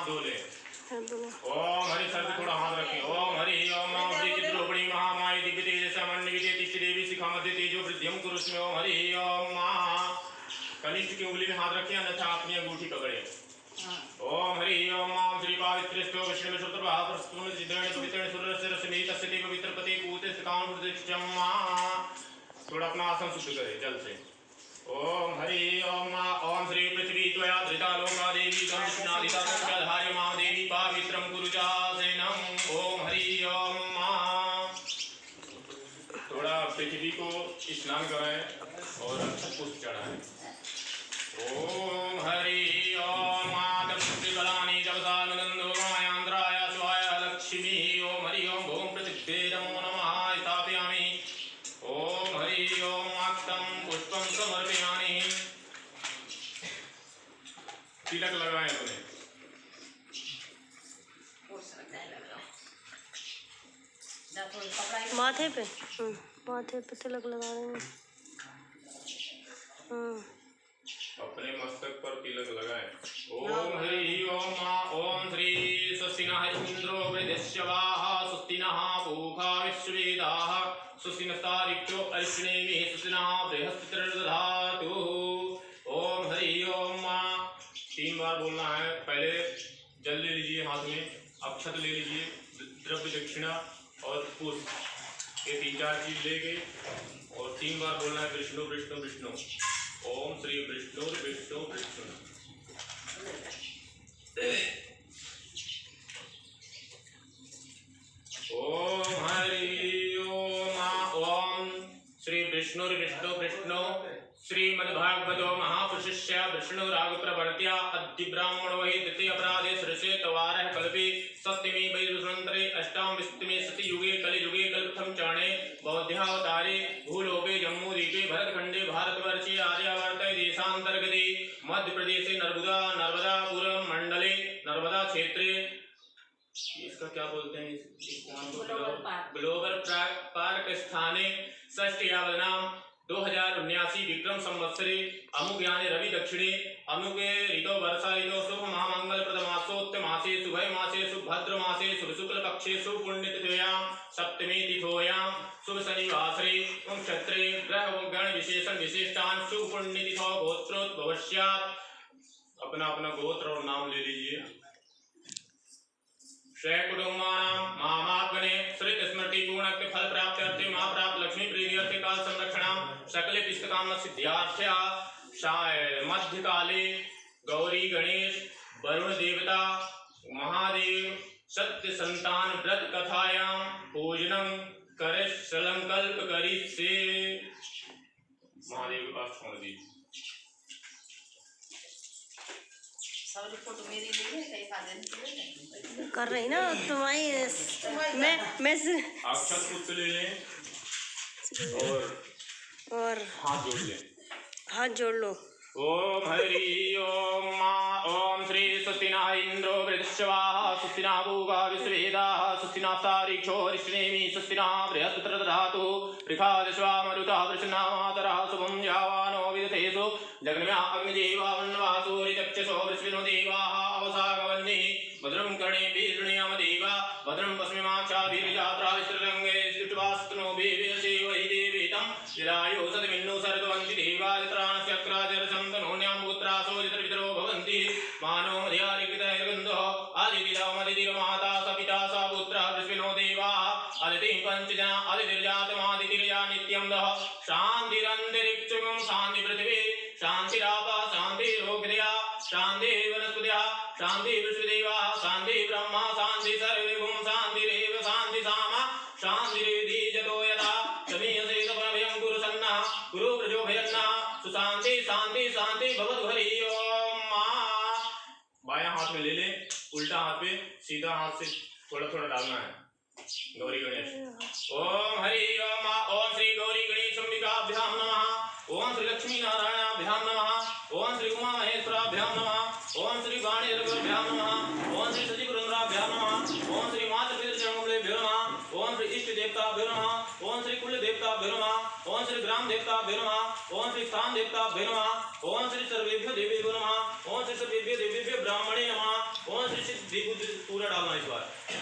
हाथ धो ले। ओम हरि सर पे थोड़ा हाथ रखें। ओम हरि ओम श्री चिद्रूपिणी महामाई दिव्य तेज समन्विते तिष्ठ देवी शिखा मध्य तेजो वृद्धिम कुरुष्मे। ओम हरि ओम कनिष्ठ की उंगली में हाथ रखें अन्यथा अपनी अंगूठी पकड़े। ओम हरि ओम श्री पावित्रेष्ठो विष्णु श्रुतभा प्रस्तुम जिद्रेण पवित्रेण सूर्यस्य रश्मि तस्य ते पवित्र पते कूते स्थितां प्रतिष्ठम्मा। थोड़ा अपना आसन शुद्ध करें जल से। ओम हरि ओम श्री पृथ्वी त्वया धृता लोका देवी गंधनादिता तस्याधार्य मां देवी पावित्रं कुरुजासेनम्। ओम हरि ओम थोड़ा पृथ्वी को स्नान कराएं और पुष्प चढ़ाएं। ओम हरि ओम मातृबलानि जपदानुनंदो मायांद्राय स्वाय लक्ष्मी। ओम हरि ओम भूम पृथिव्यै नमो नमः स्थापयामि। ओम हरि ओम अक्षतं पुष्पं समर्पयामि। तिलक लगाएं अपने माथे पे माथे पे तिलक लगा रहे हैं। अपने मस्तक पर तिलक लगाएं। ओम हरि ओम श्री स्वस्ति नः इंद्रो वृद्धश्रवाः स्वस्ति नः पूषा विश्ववेदाः स्वस्ति नस्तारिक्षो अरिष्णेमिः स्वस्ति नः बृहस्पतिर्दधातु। ओम हरि ओम 3 बार बोलना है। पहले जल ले लीजिए हाथ में, अक्षत ले लीजिए, द्रव्य दक्षिणा और पुष्प, ये 3-4 चीज लेके और 3 बार बोलना है विष्णु विष्णु विष्णु। ओम श्री विष्णु विष्णु विष्णु। ओम हरि ओम श्री विष्णु विष्णु विष्णु श्रीमद्भागवतो महापुरुषस्य विष्णुराग प्रवर्त्या अद्य ब्राह्मणो हि द्वितीय अपराधे सृषे तवारः कल्पे सप्तमी वैरुषन्तरे अष्टाम विस्तमे सतयुगे कलियुगे कल्पथम चरणे बौद्धावतारे भूलोके जम्मूद्वीपे भरतखंडे भारतवर्षे आर्यावर्ते देशान्तर्गते मध्यप्रदेशे नर्मदापुरम मंडले नर्मदा क्षेत्रे, इसका क्या बोलते हैं ग्लोबल पार्क स्थाने षष्ठ्यावनाम 2079 विक्रम संवत्सरे अमुज्ञाने रवि दक्षिणे अमुके ऋतो वर्षा ऋतो शुभ महामंगल प्रदमासोत्त मासे शुभय मासे सुभद्र मासे शुभ शुक्ल पक्षे शुभ पुण्यतिथ्यां सप्तमी तिथोयां शुभ शनिवासरे नक्षत्रे ग्रह गण विशेषण विशिष्टान शुभ पुण्यतिथो गोत्रोद्भवस्यात्। अपना अपना गोत्र और नाम ले लीजिए। कुटुंबानां मामाग्ने श्रित स्मृति पूर्णत्व फल प्राप्त्यर्थे महाप्राप्त लक्ष्मी प्रीत्यर्थे काल संरक्षणां सकले इष्टकामना सिद्ध्यार्थ्या मध्यकाले गौरी गणेश वरुण देवता महादेव सत्य संतान व्रत कथायां पूजनम करे संकल्प करी से महादेव के पास छोड़ दी। फोटो मेरी कर रही ना तुम्हारी मैं अक्षत पुष्प ले लें और हाथ जोड़ लो। ओम हरि ओम श्री स्वस्ति नः इंद्रो वृद्धश्रवाः स्वस्ति नः पूषा विश्ववेदाः स्वस्ति नस्तारिक्षो अरिष्णेमिः स्वस्ति नः बृहस्पतिर्दधातु। ऋखादश्वा मरुतः वृषणा मातरः शुभं यावानो विदथेषु जग्न्या अग्निदेवा वन्वासो ऋचक्षसो वृष्णो देवाः अवसागवह्निः भद्रं कर्णेभिः शृणुयाम देवा भद्रं पश्चिमाक्षाभिर्यात्रा विस्तृतरङ्गे स्थित्वास्तनोभिः विरसेवहि देवेतं यदायुः सतमिन्नु सर्गवन्ति देवा यत्राणस्यक्राजरसन्तनोन्यां पुत्रासो यत्रपितरो भवन्ति मानो मध्यारिकृतैर्गन्धो आदितिरमाता स पिता स पुत्रः वृष्णो देवाः आदितिः पञ्चजना आदितिर्जातमादितिर्या नित्यं दः शान्तिरन्तरिक्षं शान्ति पृथिवी शान्तिरापः शान्तिरोग्धया शान्तिः वनस्पतयः शान्तिः विश्वदेवाः शान्तिः ब्रह्मा शान्तिः सर्वभूम शान्तिरेव शान्तिसामा शान्तिरेधि जतो यथा समीयसे सपनभयं कुरु सन्नः कुरु व्रजो भयन्नः सुशान्ति शान्ति शान्ति भवतु। हरि ओम। बायां हाथ में ले ले, उल्टा हाथ पे सीधा हाथ से थोड़ा थोड़ा डालना है। गौरी गणेश। ओम हरि ओम। ओम श्री गौरी गणेश अंबिकाभ्यां नमः। ओम श्री लक्ष्मी नारायणाभ्यां नमः। ओम श्री उमा महेश्वराभ्यां नमः। ओम श्री वाणीभ्यां नमः। ओम श्री सचिपुरंद्राभ्यां नमः। ओम श्री मातृपितृचरणकमलेभ्यो नमः। ओम श्री इष्ट देवताभ्यो नमः। ओम श्री कुल देवताभ्यो नमः। ओम श्री ग्राम देवताभ्यो नमः। ओम श्री स्थान देवताभ्यो नमः। ओम श्री सर्वेभ्यो देवेभ्यो नमः। ओम श्री सर्वेभ्यो देवेभ्यो ब्राह्मणे नमः। ओम श्री श्री सिद्धि बुद्धि पूरा डालना इस बार।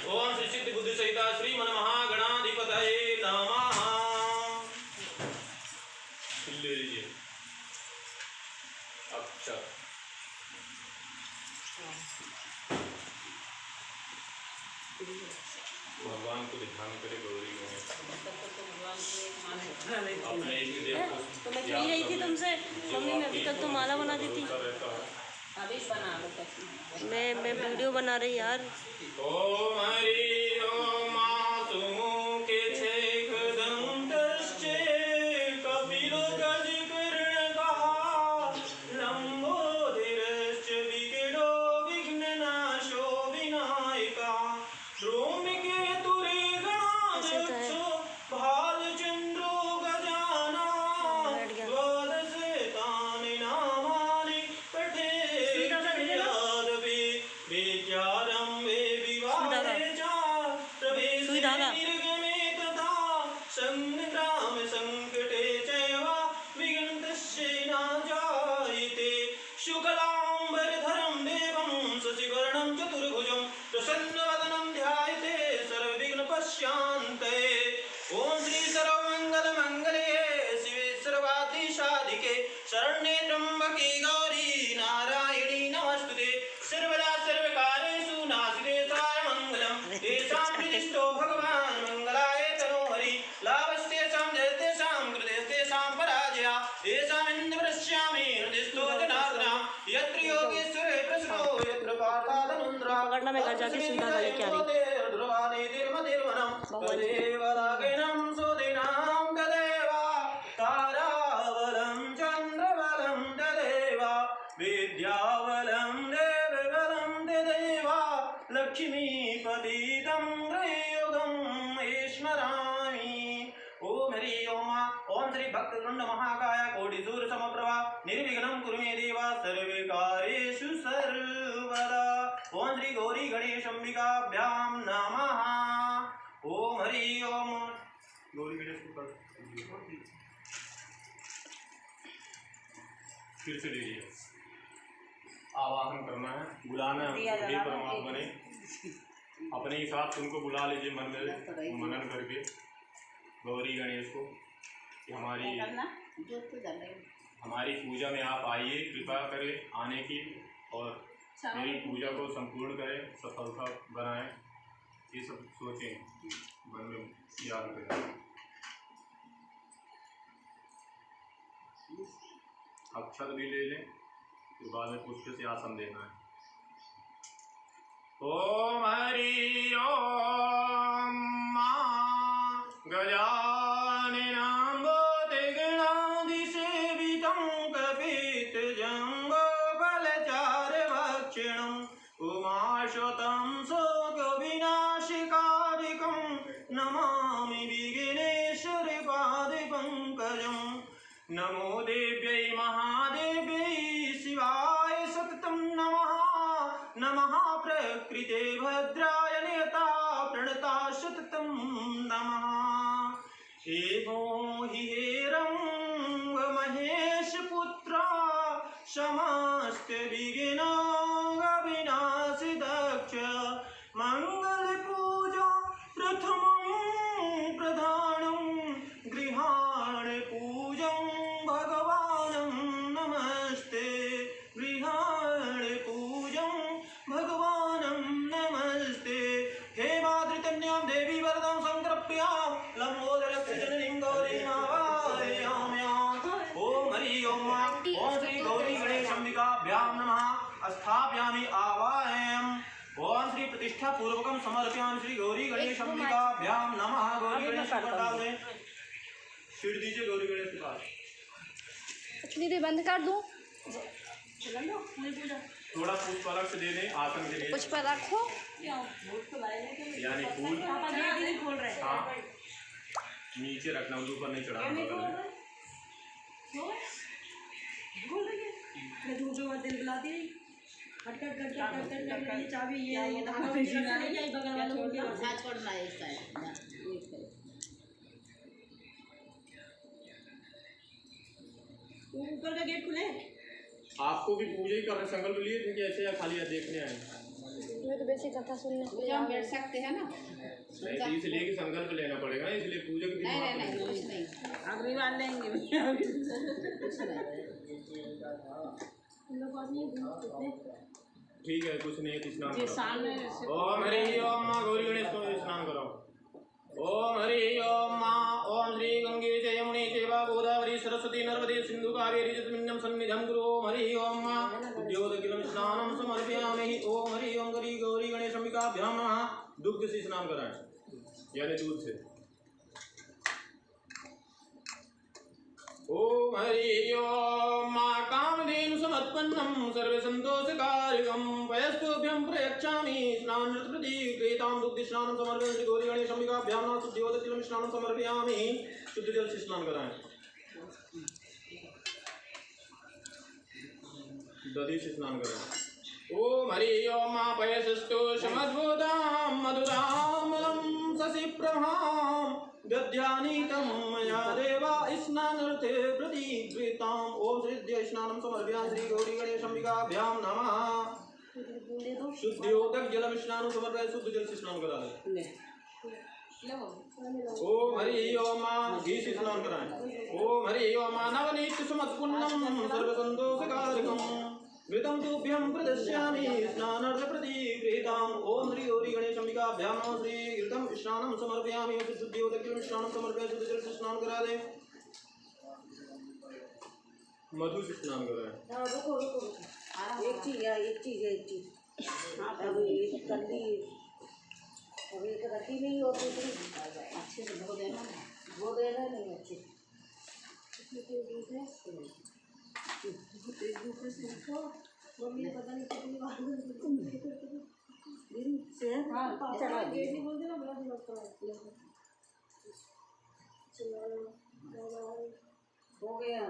ओम श्री सिद्धि बुद्धि सहिता श्री मन महागणाधिपतये नमः। ले लीजिए। अच्छा भगवान को ध्यान करे गौरी को अपने एक देव को। तो मैं कही रही थी तुमसे मम्मी मैं अभी तक तो माला बना दी थी। अभी बना लो। मैं वीडियो बना रही यार। ओम हरि ओम मासुमो के छेक दंतश्चे कपिलो गजकर्णका लंबोदरश्च विकटो विघ्ननाशो विनायका धूमकेतुरे गणाध्यक्षो भालचंद्रो गजानन द्वादशतानि नामानि पठेत् विद्यारम्भे विवाहे च प्रवेशे निर्गमे तथा संग्रामे संकटे चैव विघ्नस्य न जायते। शुक्लाम्बरधरं देवं शशिवर्णं चतुर्भुजं प्रसन्नवदनं ध्यायते सर्वविघ्नोपशान्तये। ओम श्री सर्वमंगलमंगले शिवे सर्वाधिशाधिके शरण्ये त्र्यंबके गौरी नारायणी नमस्तुते। सर्वदा सर्वकारेषु नास्ति मंगलम तेषां प्रतिष्ठो भगवान् मंगलाय तनोहरि लाभस्तेषां जयतेषां कृतेषां पराजया तेषां इन्द्रस्यामि हृदिस्थो जनार्दना यत्र योगेश्वरे प्रसन्नो यत्र पार्थादनुन्द्रा पकड़ना मैं घर जाके सुधा का लेके आ रही। ध्रुवानि तिर्मतिर्वनं तदेव रागिणं सुदिनां तदेव ताराबलं चन्द्रबलं तदेव विद्याबलं देवबलं तदेव लक्ष्मीपतितं गृहयोगं स्मरामि। ओम हरि ओम। ओम श्री भक्तवृंद महाकाय कोटिसूर्य समप्रभा निर्विघ्नं कुरु मे देव सर्वकार्येषु सर्वदा। ओम श्री गौरी गणेश अंबिकाभ्यां नमः। ओम हरि ओम। गौरी गणेश को फिर से लीजिए। आवाहन करना है, बुलाना है हे परमात्मा ने अपने हिसाब से उनको बुला लीजिए मन में मनन करके गौरी गणेश को कि हमारी पूजा में आप आइए, कृपा करें आने की और मेरी पूजा को संपूर्ण करें, सफलता बनाएं। ये सब सोचें, मन में याद करें। अक्षर भी ले लें, फिर बाद में पुष्प से आसन देना है। ओम हरि ओम गजाननं भूतगणाधिसेवितं कपित्थजम्बोफलचारुभक्षणं उमाशतं शोकविनाशकारिकं नमामि विघ्नेश्वरपादपङ्कजं। नमो देव्यै महादेव्यै शिवाय सततं नमः। नमः प्रकृते भद्राय नियता प्रणता सततं नमः। एवो हि हेरंग महेशपुत्र समस्त विघ्नविनाशि दक्ष मंगलपूजा प्रथमं प्रधानं गृहाण पूजं भगवानं नमस्ते। गृहाण पूजं भगवानं नमस्ते। हे मातृतन्यां देवी वरदं संकृप्यां लंबोदरक्षजननीं गौरीं आवाहयाम्याम्। ओम हरि ओम। ओम श्री गौरी गणेश अंबिकाभ्यां नमः। स्थापयामि आवाहयामि। ओम श्री प्रतिष्ठा पूर्वकं समर्पयामि श्री गौरी गणेश अंबिकाभ्यां नमः। गौरी गणेश को डाल दें, छीड़ दीजिए गौरी गणेश के पास। दीदी बंद कर दूं? थोड़ा पुष्प अलग से दे दें आसन के लिए। कुछ पर रखो यानी फूल खोल रहे हैं। हाँ नीचे रखना, ऊपर नहीं चढ़ाना बगल में। दिल बुलाती रही खट खट खट खट खट खट ये चाबी ये दाना बगल वालों को छोड़ना है इस साइड। ऊपर का गेट खुले। आपको भी पूजा ही कर रहे, संकल्प लिए थे कि ऐसे या खाली देखने आए? पे से कथा सुनने पूजा हम बैठ सकते हैं ना? नहीं तो इसलिए कि संकल्प लेना पड़ेगा, इसलिए पूजक भी नहीं कुछ नहीं, अगली बार लेंगे। ठीक है, कुछ नहीं है, स्नान करो। सामने ओम हरि ओम माँ गौरी गणेश को स्नान करो। ओम हरि ओम माँ ओम श्री गंगे च यमुने चैव गोदावरी सरस्वती नर्मदे सिंधु कावेरी जलस्मिन्नं सन्निधिं कुरु। ओम हरि ओम माँ उद्योतकिलं स्नानं समर्पयामि। ओम हरि ओम गरी गौरी गणेशंबिकाभ्यां नमः। दुग्ध से स्नान कराएं, यानी दूध से। ओम हरि ओम माँ कामधेनु समर्पन्नं सर्वसन्तोषकारकं पयस्तुभ्यं प्रयच्छामि स्नानप्रतिक्रियतां दुग्ध स्नानं समर्पयामि। श्री गौरी गणेशंबिकाभ्यां नमः। शुद्धियोदकिलं स्नानं समर्पयामि। शुद्ध जल से स्नान कराएं, दधी से स्नान कराएं। ओम हरि ओम माँ पयसस्तु समद्भुतां मधुरामलं शशिप्रभां दध्यानीतं मया देवा स्नानार्थे प्रतिगृहीताम्। ओम श्रीद्य स्नानं समर्पयामि। श्री गौरी गणेशंबिकाभ्यां नमः। शुद्धियोदक जलम स्नानं समर्पयामि। शुद्ध जल से स्नान करा लें। ओम हरि ओम माँ घी से स्नान कराएं। ओम हरि ओम माँ नवनीत समत्पुण्यं सर्वसन्तोषकारकम् घृतं तुभ्यं प्रदस्यामि स्नानार्थ प्रतिगृहीताम्। ओम श्री गौरी गणेशंबिकाभ्यां नमः। श्री घृतं स्नानं समर्पयामि। शुद्धियोदकं स्नानं समर्पयामि। शुद्ध जल से स्नान करा दें। मधु से स्नान कराएं। एक चीज अभी कर ली, अभी एक रखी नहीं और दूसरी अच्छे से धो देना नहीं अच्छे मम्मी ने पता नहीं कितनी बार बोल देना बड़ा हो गया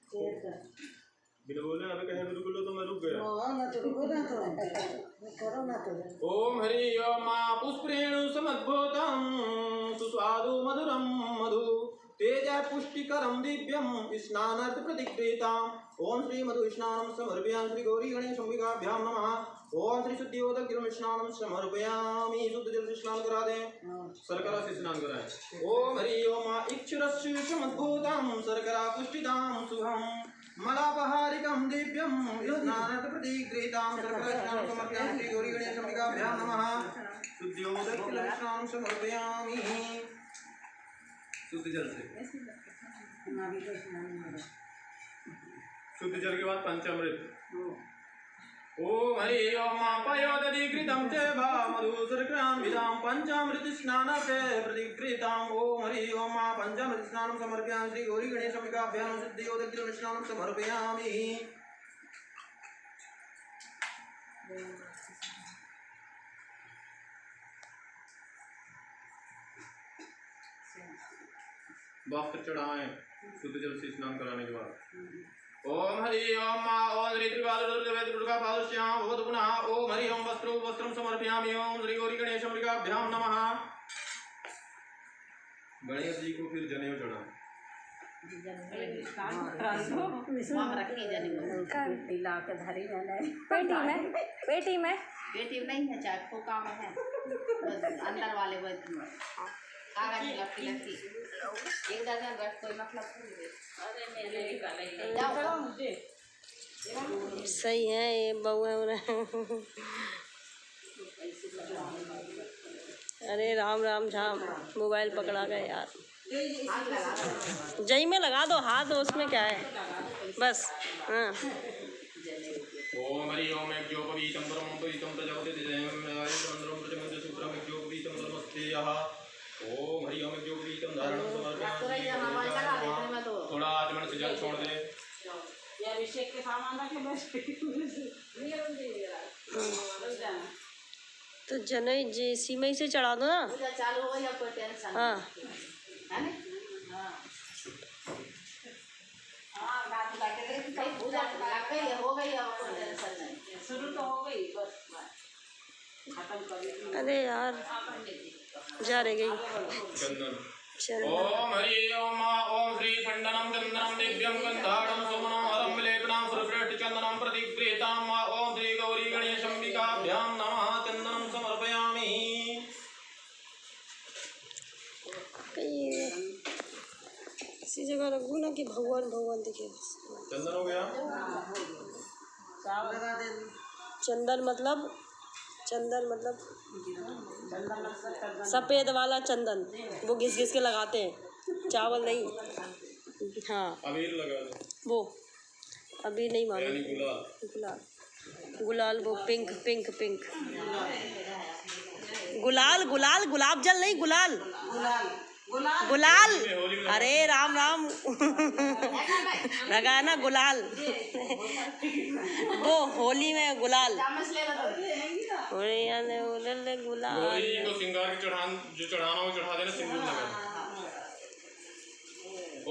शेर का बिना बोले अभी कहे बिल्कुल तो मैं रुक गया। ना तो रुको ना तो करो ना तो। ओम हरि ओम माँ पुष्पेणु समद्भुतं सुस्वादु मधुरं मधु तेज पुष्टिकरं दिव्यं स्नानार्थ प्रतिगृहीताम्। ओम श्री मधु स्नानं समर्पयामि। श्री गौरी गणेशंबिकाभ्यां नमः। ओम श्री शुद्धियोदक जल स्नानं समर्पयामि। शुद्ध जल से स्नान करा दें। शर्करा से स्नान कराएं। ओम हरि ओम माँ इक्षुरस्य समद्भुतं शर्करा पुष्टिदां शुभं मलापहारिकं दिव्यं स्नानार्थ प्रतिगृहीतां। शर्करा स्नानं समर्पयामि। श्री गौरी गणेशंबिकाभ्यां नमः। शुद्धियोदक जल स्नानं समर्पयामि। शुद्ध जल से। शुद्ध जल के बाद पंचामृत। ओम हरि ओम माँ पयोदधिकृतं चैव मधुशर्करान्वितां पंचामृत स्नानार्थे प्रतिगृहीताम्। ओम हरि ओम माँ पंचामृत स्नानं समर्पयामि। श्री गौरी गणेशंबिकाभ्यां शुद्धियोदक जल स्नानं समर्पयामि। वस्त्र चढ़ाएं शुद्ध जल से स्नान कराने के बाद। ओम हरि ओम माँ ओम श्री त्रिपादुर्गा पादश्याम भवतु पुनः। ओम हरि ओम वस्त्रं समर्पयामि। ओम श्री गौरी गणेशंबिकाभ्यां नमः। गणेश जी को फिर जनेऊ चढ़ाएं। पेटी में नहीं है चाहे खोका में है अंदर वाले कागज में लपटी एक दर्जन रख कोई मतलब सही है ये बहुआ। अरे राम राम झाम मोबाइल पकड़ा गया यार। जई में लगा दो हाथ, उसमें क्या है बस। हाँ ओम हरि ओम यज्ञोपवीतं परमोपवीतं प्रजापति चंद्रम प्रजमते शुक्रम यज्ञोपवीतं नमस्ते यः। ओम हरि ओम यज्ञोपवीतं धारणं समर्पयामि। थोड़ा आचमन से जल छोड़ दे। ये अभिषेक के सामान रखे बस। तो जनई जी सीमई से चढ़ा दो ना। चालू हो या कोई टेंशन। हाँ है ना? हाँ पूजा लग गई हो गई अब कोई टेंशन नहीं। शुरू तो हो गई बस खत्म कर। अरे यार जा रह गई। ओम हरि ओम ओम श्री खंडनम चंदनम दिव्यम गंधाढ़ं सुमनं हरं लेपनं सुरश्रेष्ठ चंदनम प्रतिगृहीताम्। ओम श्री गौरी गणेशंबिकाभ्यां नमः। चंदन इतना रखूँ ना कि भगवान भगवान दिखे। चंदन हो गया। चंदन मतलब सफ़ेद वाला चंदन, वो घिस घिस के लगाते हैं, चावल नहीं। हाँ अबीर लगा दो। वो अभी नहीं मालूम। गुलाल। गुलाल वो पिंक पिंक पिंक। गुलाल गुलाल गुलाब जल नहीं, गुलाल गुलाल। अरे राम राम लगा ना गुलाल। वो होली में गुलाल। गुलाल गौरी को सिंगार के जो चढ़ाना हो चढ़ा देना, सिंदूर लगा।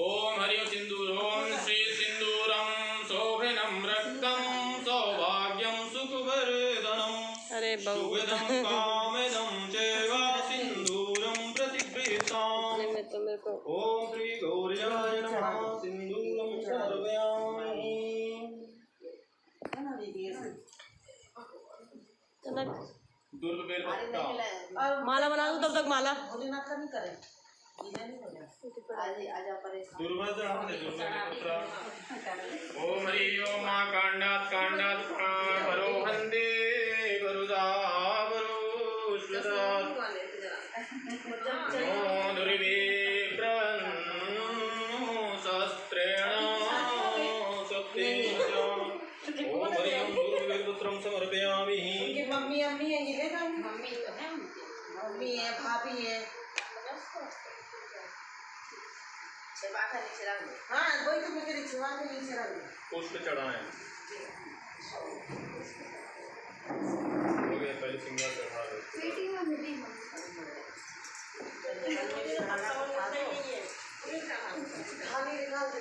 ओम हरिओ सिंदूरोम श्री सिंदूरम शोभनम रक्तम सौभाग्यम सुखवर्धनम। अरे सुगंधम कामदम चैव सिंदूरम प्रतिगृहीताम। मेरे को ओम श्री गौरियाय नमः। सिंदूरम समर्पयामि। दूर बेल पत्ता माला बना दूं तब तक माला। दुर्गा चढ़ा दे, दुर्गा बेल पत्ता। ओम हरि ओम मा कांडात कांडात परो हंदे वरुदा वरुष्वदा नो दुर्वे शस्त्रेण सप्तेन। ओम हरि ओम दुर्वेपुत्रं समर्पयामि। उनकी मम्मी है, ये देखा मम्मी है, भाभी है। हाँ वही तो मैं कह रही, छिपा के नीचे रख दो। पुष्प चढ़ाएं। हो गया, पहले सिंगार चढ़ा दो। खाने निकाल दो।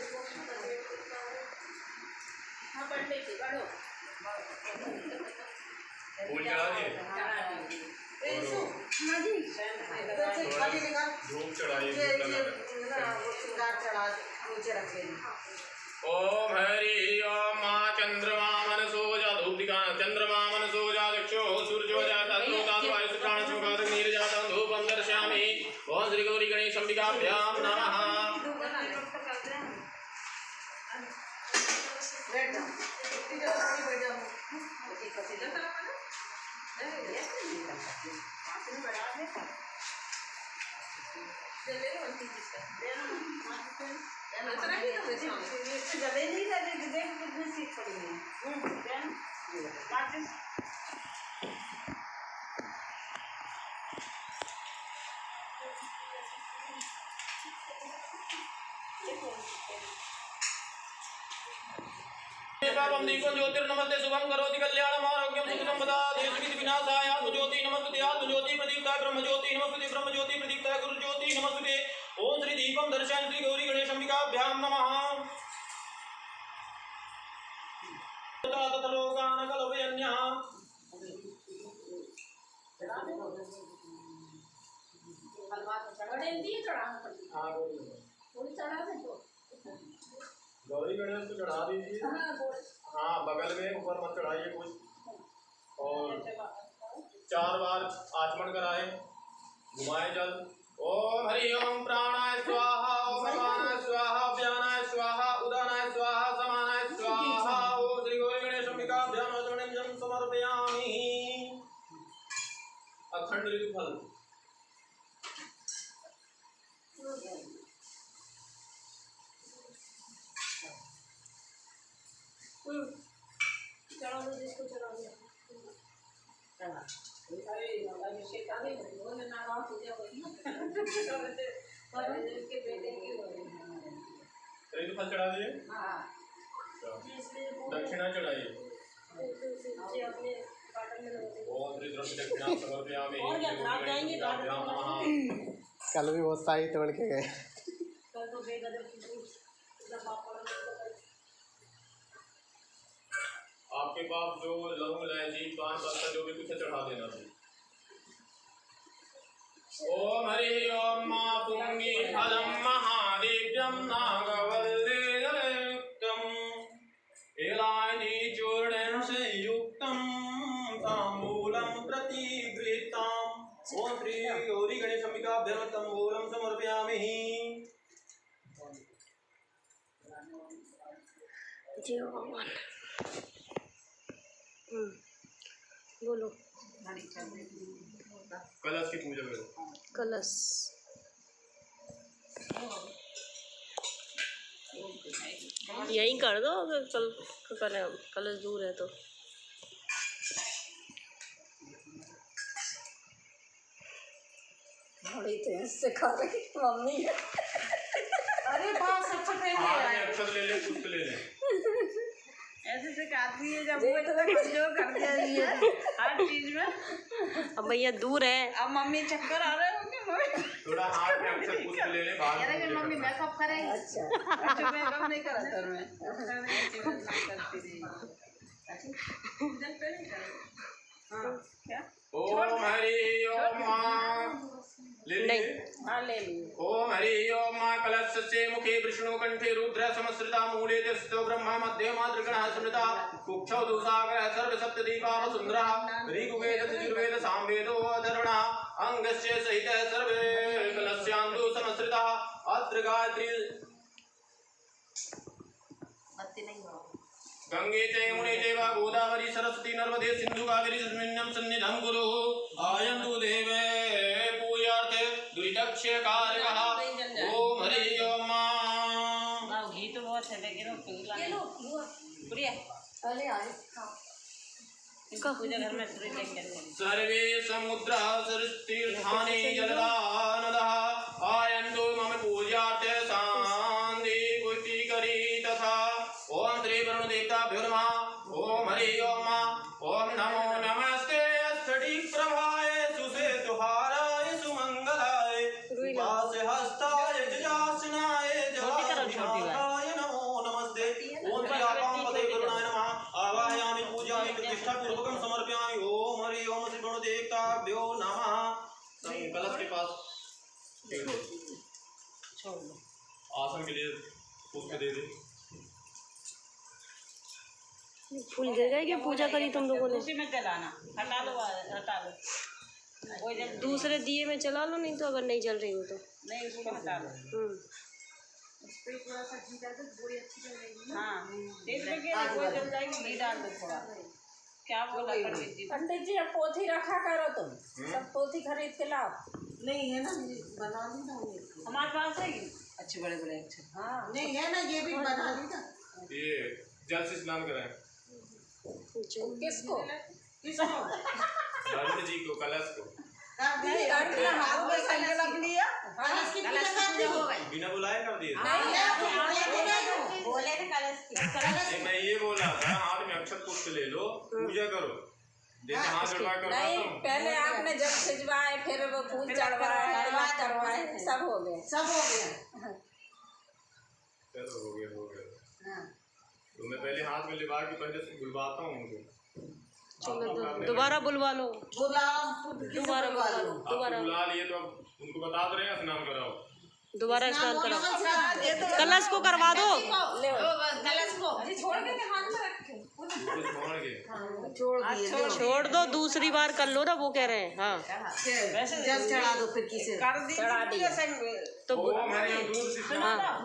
फूल चढ़ा दिए। धूप चढ़ाइए। ओम हरि ओम माँ चंद्रमा मनसो जा धूप दिखाना। चंद्रमा मनसो जा दक्षो सूर्यो जाता श्रोता वायु प्राण सुखाद नीर जाता धूपम दर्शयामि। ओम श्री गौरी गणेश अंबिकाभ्याम नमः। पापं दीपं ज्योतिर्नमस्ते शुभं करोति कल्याणं आरोग्यं सुखसंपदा देशविधि विनाशाय आत्मज्योति नमस्ते आत्मज्योति प्रदीप्ता ब्रह्मज्योति नमस्ते ब्रह्मज्योति प्रदीप्ता गुरुज्योति नमस्ते। ओम श्री दीपं दर्शयामि श्री गौरी गणेश अंबिकाभ्यां नमः। ततलोकान् कल्पयन्यः। गौरी गणेश को चढ़ा दीजिए। हाँ बगल में, ऊपर मत चढ़ाइए कुछ। और 4 बार आचमन कराए, घुमाए जल। ओम हरि ओम प्राणाय स्वाहा ओम अपानाय स्वाहा व्यानाय स्वाहा उदानाय स्वाहा समानाय स्वाहा। ओम श्री गौरी गणेश अंबिकाभ्याम आचमनं समर्पयामि। अखंड ऋतुफल। ऋतुफल चढ़ा दिए। दक्षिणा चढ़ाइए। ओम श्री दक्षिणा समर्पयामि। कल भी बहुत सारी तोड़ के गए। आपके पास जो लौंग इलायची पान पत्ता जो भी कुछ चढ़ा देना। ओम हरि ओम मा पुंगी फलम महादेव्यम नागवल्लेयुक्तम एलायनी चूर्णेन संयुक्तम तांबूलम प्रतिगृहीताम। ओम श्री गौरी गणेश अंबिकाभ्यां तांबूलम समर्पयामि। जी भगवान। बोलो। कलश की पूजा करो। कलश यहीं कर दो, अगर कल करें हम, कलश दूर है तो। बड़ी तेज से खा रही मम्मी। अरे बात सबसे पहले अक्षर ले ले, पुष्प ले ले। ऐसे से काटती है जब वो तो जो कर दिया ये हर चीज में। अब भैया दूर है। अब मम्मी चक्कर आ रहे होंगे मम्मी। थोड़ा हाथ में अक्षर पुष्प ले ले, बाद में पूजा मम्मी करना। मेकअप करेंगे। अच्छा मेकअप नहीं करा था मैं करती रही। हाँ क्या ओम हरि ओम मां ले लिए। हाँ ले लिए। ओम हरि ओम मां कलशस्य मुखे विष्णु कंठे रुद्र समस्रिता मूले दस्तो ब्रह्मा मध्ये मातृगणः स्मृता कुक्षौ दुसागर सर्व सप्तदीपा वसुंधरा ऋग्वेद यजुर्वेद सामवेदो अधर्वणः अंगस्य सहित सर्वे कलस्यान्दु समस्रिता अत्र गायत्री बत्ती नहीं हो। गंगे च यमुने चैव गोदावरी सरस्वती नर्मदे सिंधु कावेरी तस्मिन्नं सन्निधं कुरु आयन्तु देवे पूजार्थे दुरितक्षयकारकः ओम हरि ओम मां। घी तो बहुत है लेकिन वो पिघला नहीं। बढ़िया अरे आए पूजा घर में सूर्य लेकर सर्वे समुद्रा सरस्तीर्थानि जलदानदः आयन्तु मम पूजार्थे शान्ति पुष्टिकरी तथा ओम श्री वरुण देवताभ्यो नमः ओम हरि ओम मां ओम नमो नमस्ते अष्टि प्रभाय सुसेतुहाराय सुमंगलाय वास हस्ताय जजासनाय जवाय नमो नमस्ते ओम श्री आपामपते करुणाय नमः आवाहयामि पूजयामि प्रतिष्ठा पूर्वकं समर्पयामि ओम हरि ओम श्री वरुण देवताभ्यो नमः। कलश के पास आसन के लिए पुष्प दे दे। फूल गिर गए कि पूजा करी तुम लोगों ने? उसी में जलाना हटा लो हटा लो। वो जब दूसरे दिए में चला लो, नहीं तो अगर नहीं जल रही हो तो नहीं उसको हटा लो। उस पे थोड़ा सा घी डाल दो, थोड़ी अच्छी जल जाएगी। हाँ तेज में क्या वो जल जाएगी, घी डाल दो थोड़ा। क्या बोला पंडित जी? पंडित जी अब पोथी रखा करो तुम, सब पोथी खरीद के लाओ। नहीं है ना, बना ली ना हमारे पास है अच्छे बड़े बड़े अक्षर। हाँ नहीं है ना, ये भी बना ली ना। ये जल से स्नान कराएं किसको वरुण जी को, कलश को। बिना बुलाए कर दिए। मैं ये बोल रहा था हाथ में अक्षत पुष्प ले लो, पूजा करो। जैसे हाथ जोड़वा कर पहले आपने जब सजवाए, फिर वो फूल चढ़वाए, करवाए, सब हो गया चलो हो गया तो मैं पहले हाथ में लिवा के पहले से बुलवाता हूँ उनको। चलो दोबारा बुलवा लो, दोबारा बुला लिए तो अब उनको बता दो रहे हैं स्नान कराओ, दोबारा स्नान कराओ। कलश को करवा दो, कलश को छोड़ के हाथ में रखे, छोड़ दो, दूसरी बार कर लो ना, वो कह रहे हैं। हाँ वैसे जब चढ़ा दो फिर किसे चढ़ा दिया तो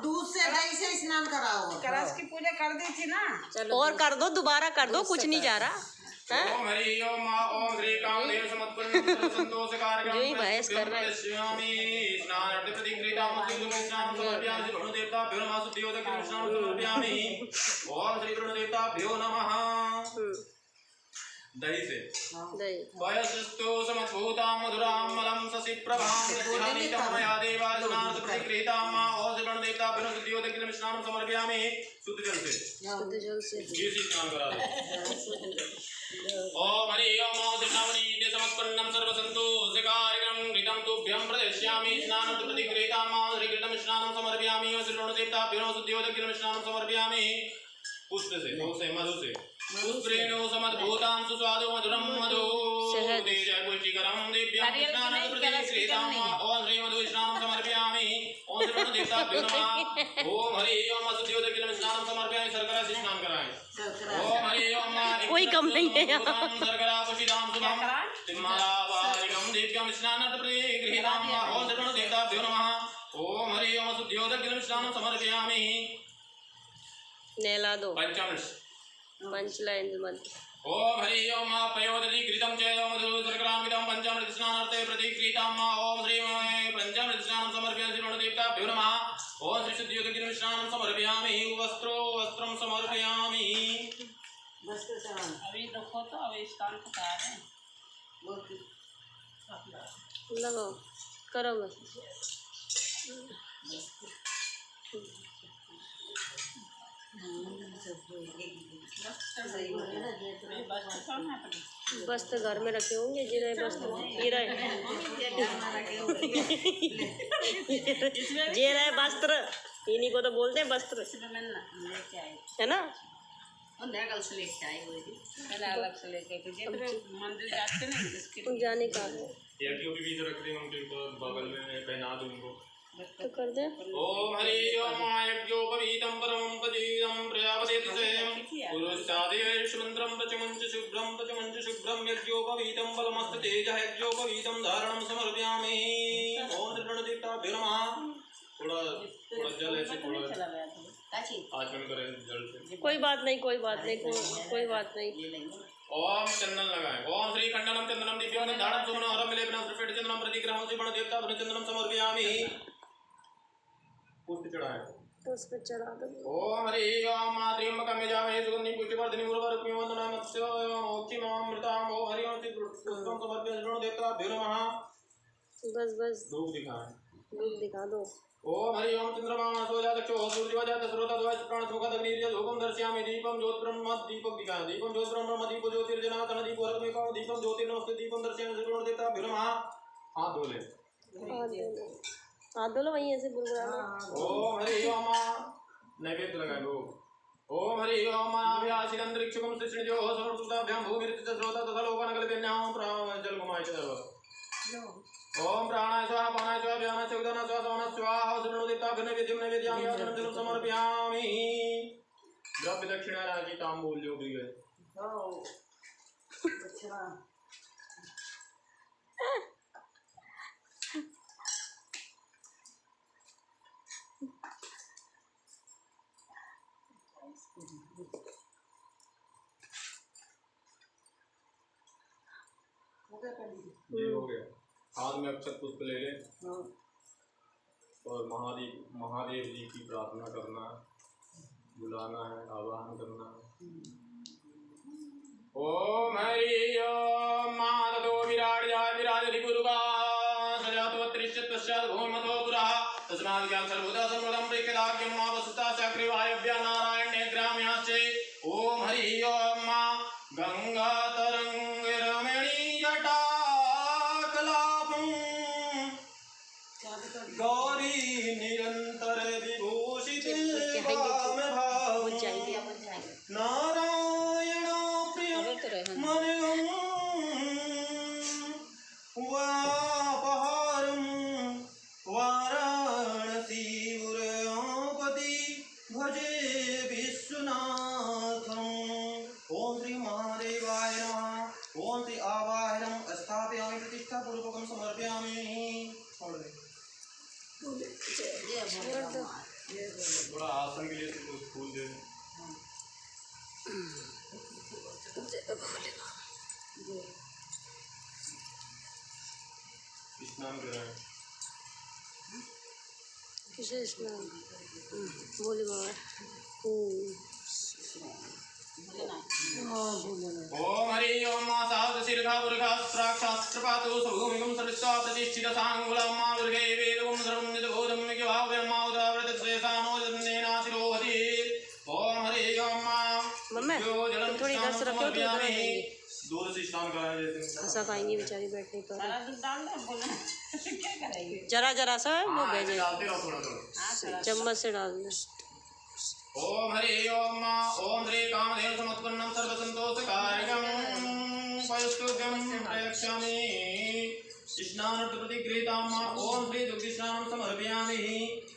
दूध से दही से स्नान कराओ। कलश की पूजा कर दी थी ना, और कर दो, दोबारा कर दो, कुछ नहीं जा रहा। ओम हरि ओम मां ओम श्री कामदेव समत्पन्न संतोष कार्यक्रम जो ही बहस कर रहे हैं। स्वामी स्नान प्रतिक्रिया मुद्दु स्नान समर्पयामि वरुण देवताभ्यो नमः सुद्योदक स्नान समर्पयामि ओम श्री वरुण देवताभ्यो नमः। दही से वयसस्तु समद्भूतां मधुरां मलं शशि प्रभां ध्यानितं मया देवा स्नान प्रतिक्रियां मां ओम श्री वरुण देवताभ्यो नमः सुद्योदक स्नान समर्पयामि। शुद्ध जल से ये स्नान करा दो। ओम हरि ओम श्रीनावनीते समत्पन्नं सर्वसन्तोषकारकं घृतं तुभ्यं प्रदर्शयामि स्नानं प्रतिक्रियां मां श्रीकृतं स्नानं समर्पयामि ओम श्री वरुणदेवताभ्यो नमः शुद्धोदकं स्नानं समर्पयामि। पुष्प से मधु से पुष्पेणो समद्भूतां सुस्वादो मधुरं मधु तेज पुष्टिकरं दिव्यं स्नानं प्रतिक्रियां ओम श्री मधु स्नानं समर्पयामि ओम श्री वरुणदेवताभ्यो नमः। ओम हरि ओम शुद्धोदकं स्नानं समर्पयामि। शर्करा से स्नान कराएं। ओम हरि ओम कोई कम नहीं है यहाँ। शर्करा पुष्टिदां सुभं तिम्मलावारिकं दिव्यं स्नानं प्रतिक्रियां ओम श्री वरुणदेवताभ्यो नमः। ओम हरि ओम शुद्धोदकं स्नानं समर्पयामि। नहला दो। पंचामृत पंचलाइन मंत्र। ओम हरि ओम पयोदधि घृतं च मधुशर्करामितं पंचामृत स्नानार्थे प्रतिक्रियताम् ओम श्री पंचामृत स्नानं समर्पयामि श्रीमणदेवताभ्यो नमः। ओम श्री शुद्धियोदगिनं स्नानं समर्पयामि वस्त्रं समर्पयामि। अभी रखो तो अभी स्नान को तैयार है। लगाओ करो बस। वस्त्र घर में रखे होंगे जिरे वस्त्र ये रहे ये रहे वस्त्र इन्हीं को तो बोलते हैं वस्त्र है ना। अलग से लेके आए हुए अलग से लेके मंदिर जाते ना जाने का है यज्ञों के बीच रख दें उनके बगल में पहना दूं उनको तो कर दे। ओम हरि ओम यज्ञोपवीतं परमं पदीतं प्रजापतिर्से पुरुषादिवेशमन्त्रं प्रचमञ्च शुभ्रं यज्ञोपवीतं बलमस्त तेजः यज्ञोपवीतं धारणं समर्पयामि। ओम त्रिगुणदेवताभ्यो नमः। थोड़ा जल ऐसे थोड़ा आचमन करें जल से। कोई बात नहीं कोई बात नहीं कोई बात नहीं। ओम चंदन लगाएं। ओम श्री खंडनम चंदनम दिव्यं धारणं सुमनो हरं मिलेपनं त्रिफेट चंदनम प्रतिग्रहं श्रीगुणदेवता चंदनम समर्पयामि। पुष्प चढ़ाएं। पुष्प चढ़ा दो। ओम हरि ओम त्र्यंबकं यजामहे सुगंधिं पुष्टिवर्धिनीं उर्वारुकमिं वन्दनामि मोक्षिमामृताम्। ओम हरि ओम पुष्पं समर्पयामि श्रीगुणदेवताभ्यो नमः। बस बस धूप दिखाएं। धूप दिखा दो। ओम हरि ओम चंद्रमा सोजादक्षो सूर्यवजात स्रोतध्वज प्राणसुखदग्निर्य धूपं दर्शयामि। दीपं ज्योतिर्ब्रह्म दीपक दिखाएं। दीपं ज्योतिर्ब्रह्म दीप ज्योतिर्जनार्दन दीप वरदमेकां दीपं ज्योतिर्नमस्ते दीपं दर्शयामि श्रीगुणदेवताभ्यो नमः। हाथ धो ले। हाथ धो लो वहीं ऐसे बुलबुलाना। ओम हरि ओम नैवेद्य लगाए लोग। ओम हरि ओम अभ्यासिदंतरिक्षकं सृष्टिजो सर्वसुताभ्यां भूमिरितस्रोता तथा लोकानकलपेन्यां जल घुमाए सर्व। ओम प्राणाय स्वाहा पानाय स्वाहा व्यानाय स्वाहा उदानाय स्वाहा समानाय स्वाहा श्रीगुणदेवताभ्यो नैवेद्यं नैवेद्यामि आचमनं जलं समर्पयामि। द्रव्य दक्षिणा राजी तांबूल जो भी है। ये हो गया। हाथ में अक्षत पुष्प ले ले और महादेव जी की प्रार्थना करना है, बुलाना है, आवाहन करना है। ओम हरि ओम माततो विराट जाय विराजति गुरुगा सजातो त्रिशत पश्चात भूमतो पुरः तस्मात् ज्ञान सर्वदा सर्वदं प्रेक्षदाग्यं मा वसुता चक्रिवायभ्य नारायणे ग्राम्याश्चे। ओम हरि ओम गंगा तरंगरमणी जटा गौरी निरंतर विभूषित नारायण प्रिय मनगं वापहारं वाराणसीपुरपति भजे विश्वनाथम्। ओम श्री महादेवाय नमः। ओम श्री आवाहनं स्थापयामि प्रतिष्ठापूर्वकं समर्पयामि। थोड़ा आसन के लिए फूल दे स्नान कराएं। किसे स्नान बोले बाबा। ओम हरि ओम सहस्रशीर्षा पुरुषा प्राक्षास्त्रपातो सर्वभूमिकं सर्वस्वा प्रतिष्ठित सांगुलं मा दुर्गे वेदं सर्वं निदबोधं यज्ञभावं मा उदाव्रतस्वेषानो जन्नेनाशिरोहति। ओम हरि ओम जो जलं थोड़ी इधर से रखो तो इधर दूर से स्नान कराएं जैसे हंसा खाएंगी बेचारी बैठने पर। क्या करेंगे जरा जरा सा वो भेजे डालते रहो थोड़ा थोड़ा चम्मच से डाल दे। ओम हरि ओम ओम श्री कामदेव समुत्पन्नं सर्वसंतोषकारकं पयस्तुभ्यं प्रयच्छामि स्नानार्थ प्रतिगृहीतां। ओम श्री दुग्धस्नानं समर्पयामि।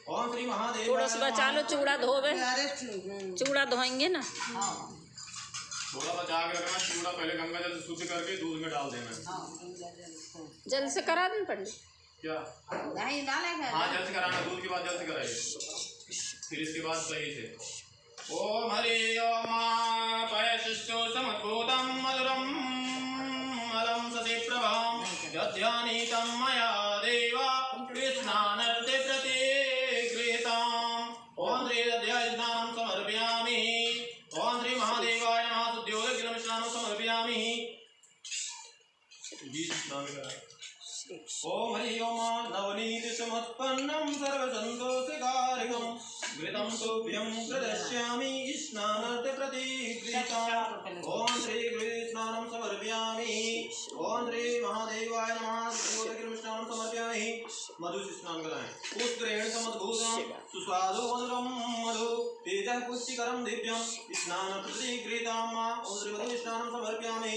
ओम श्री महादेव थोड़ा सा बचा लो चूड़ा धोवे चूड़ा धोएंगे ना। थोड़ा बचा के रखना। चूड़ा पहले गंगा जल से शुद्ध करके दूध में डाल देना। जल से करा दें पंडित क्या? हाँ जल से कराना। दूध के बाद जल से कराइए फिर इसके बाद सही से ओम हरि ओम पयशिष्टो समुद्भूतं मधुरं मलं ससिप्रभं यद्ध्यानितं मया देव कृष्णानर्थे प्रतिगृहीतम् ओम श्री दध्यास्नानं समर्पयामि ओम श्री महादेवाय नमः शुद्धोदकजलस्नानं समर्पयामि ओम हरि ओम नवनीत समुत्पन्नं सर्वसन्तोषकारिकं घृतं तुभ्यं प्रदर्शयामि स्नानार्थे प्रतिगृहीतम् ओम श्री कृष्णानं समर्पयामि ओम श्री महादेवाय नमः शुद्धोदकजलस्नानं समर्पयामि मधु से स्नान कराएं पुष्करेण समुद्भूतं सुस्वादु मधुरं मधु तेजः पुष्टिकरं दिव्यं स्नानं प्रतिगृहीतम् ओम श्री मधु स्नानं समर्पयामि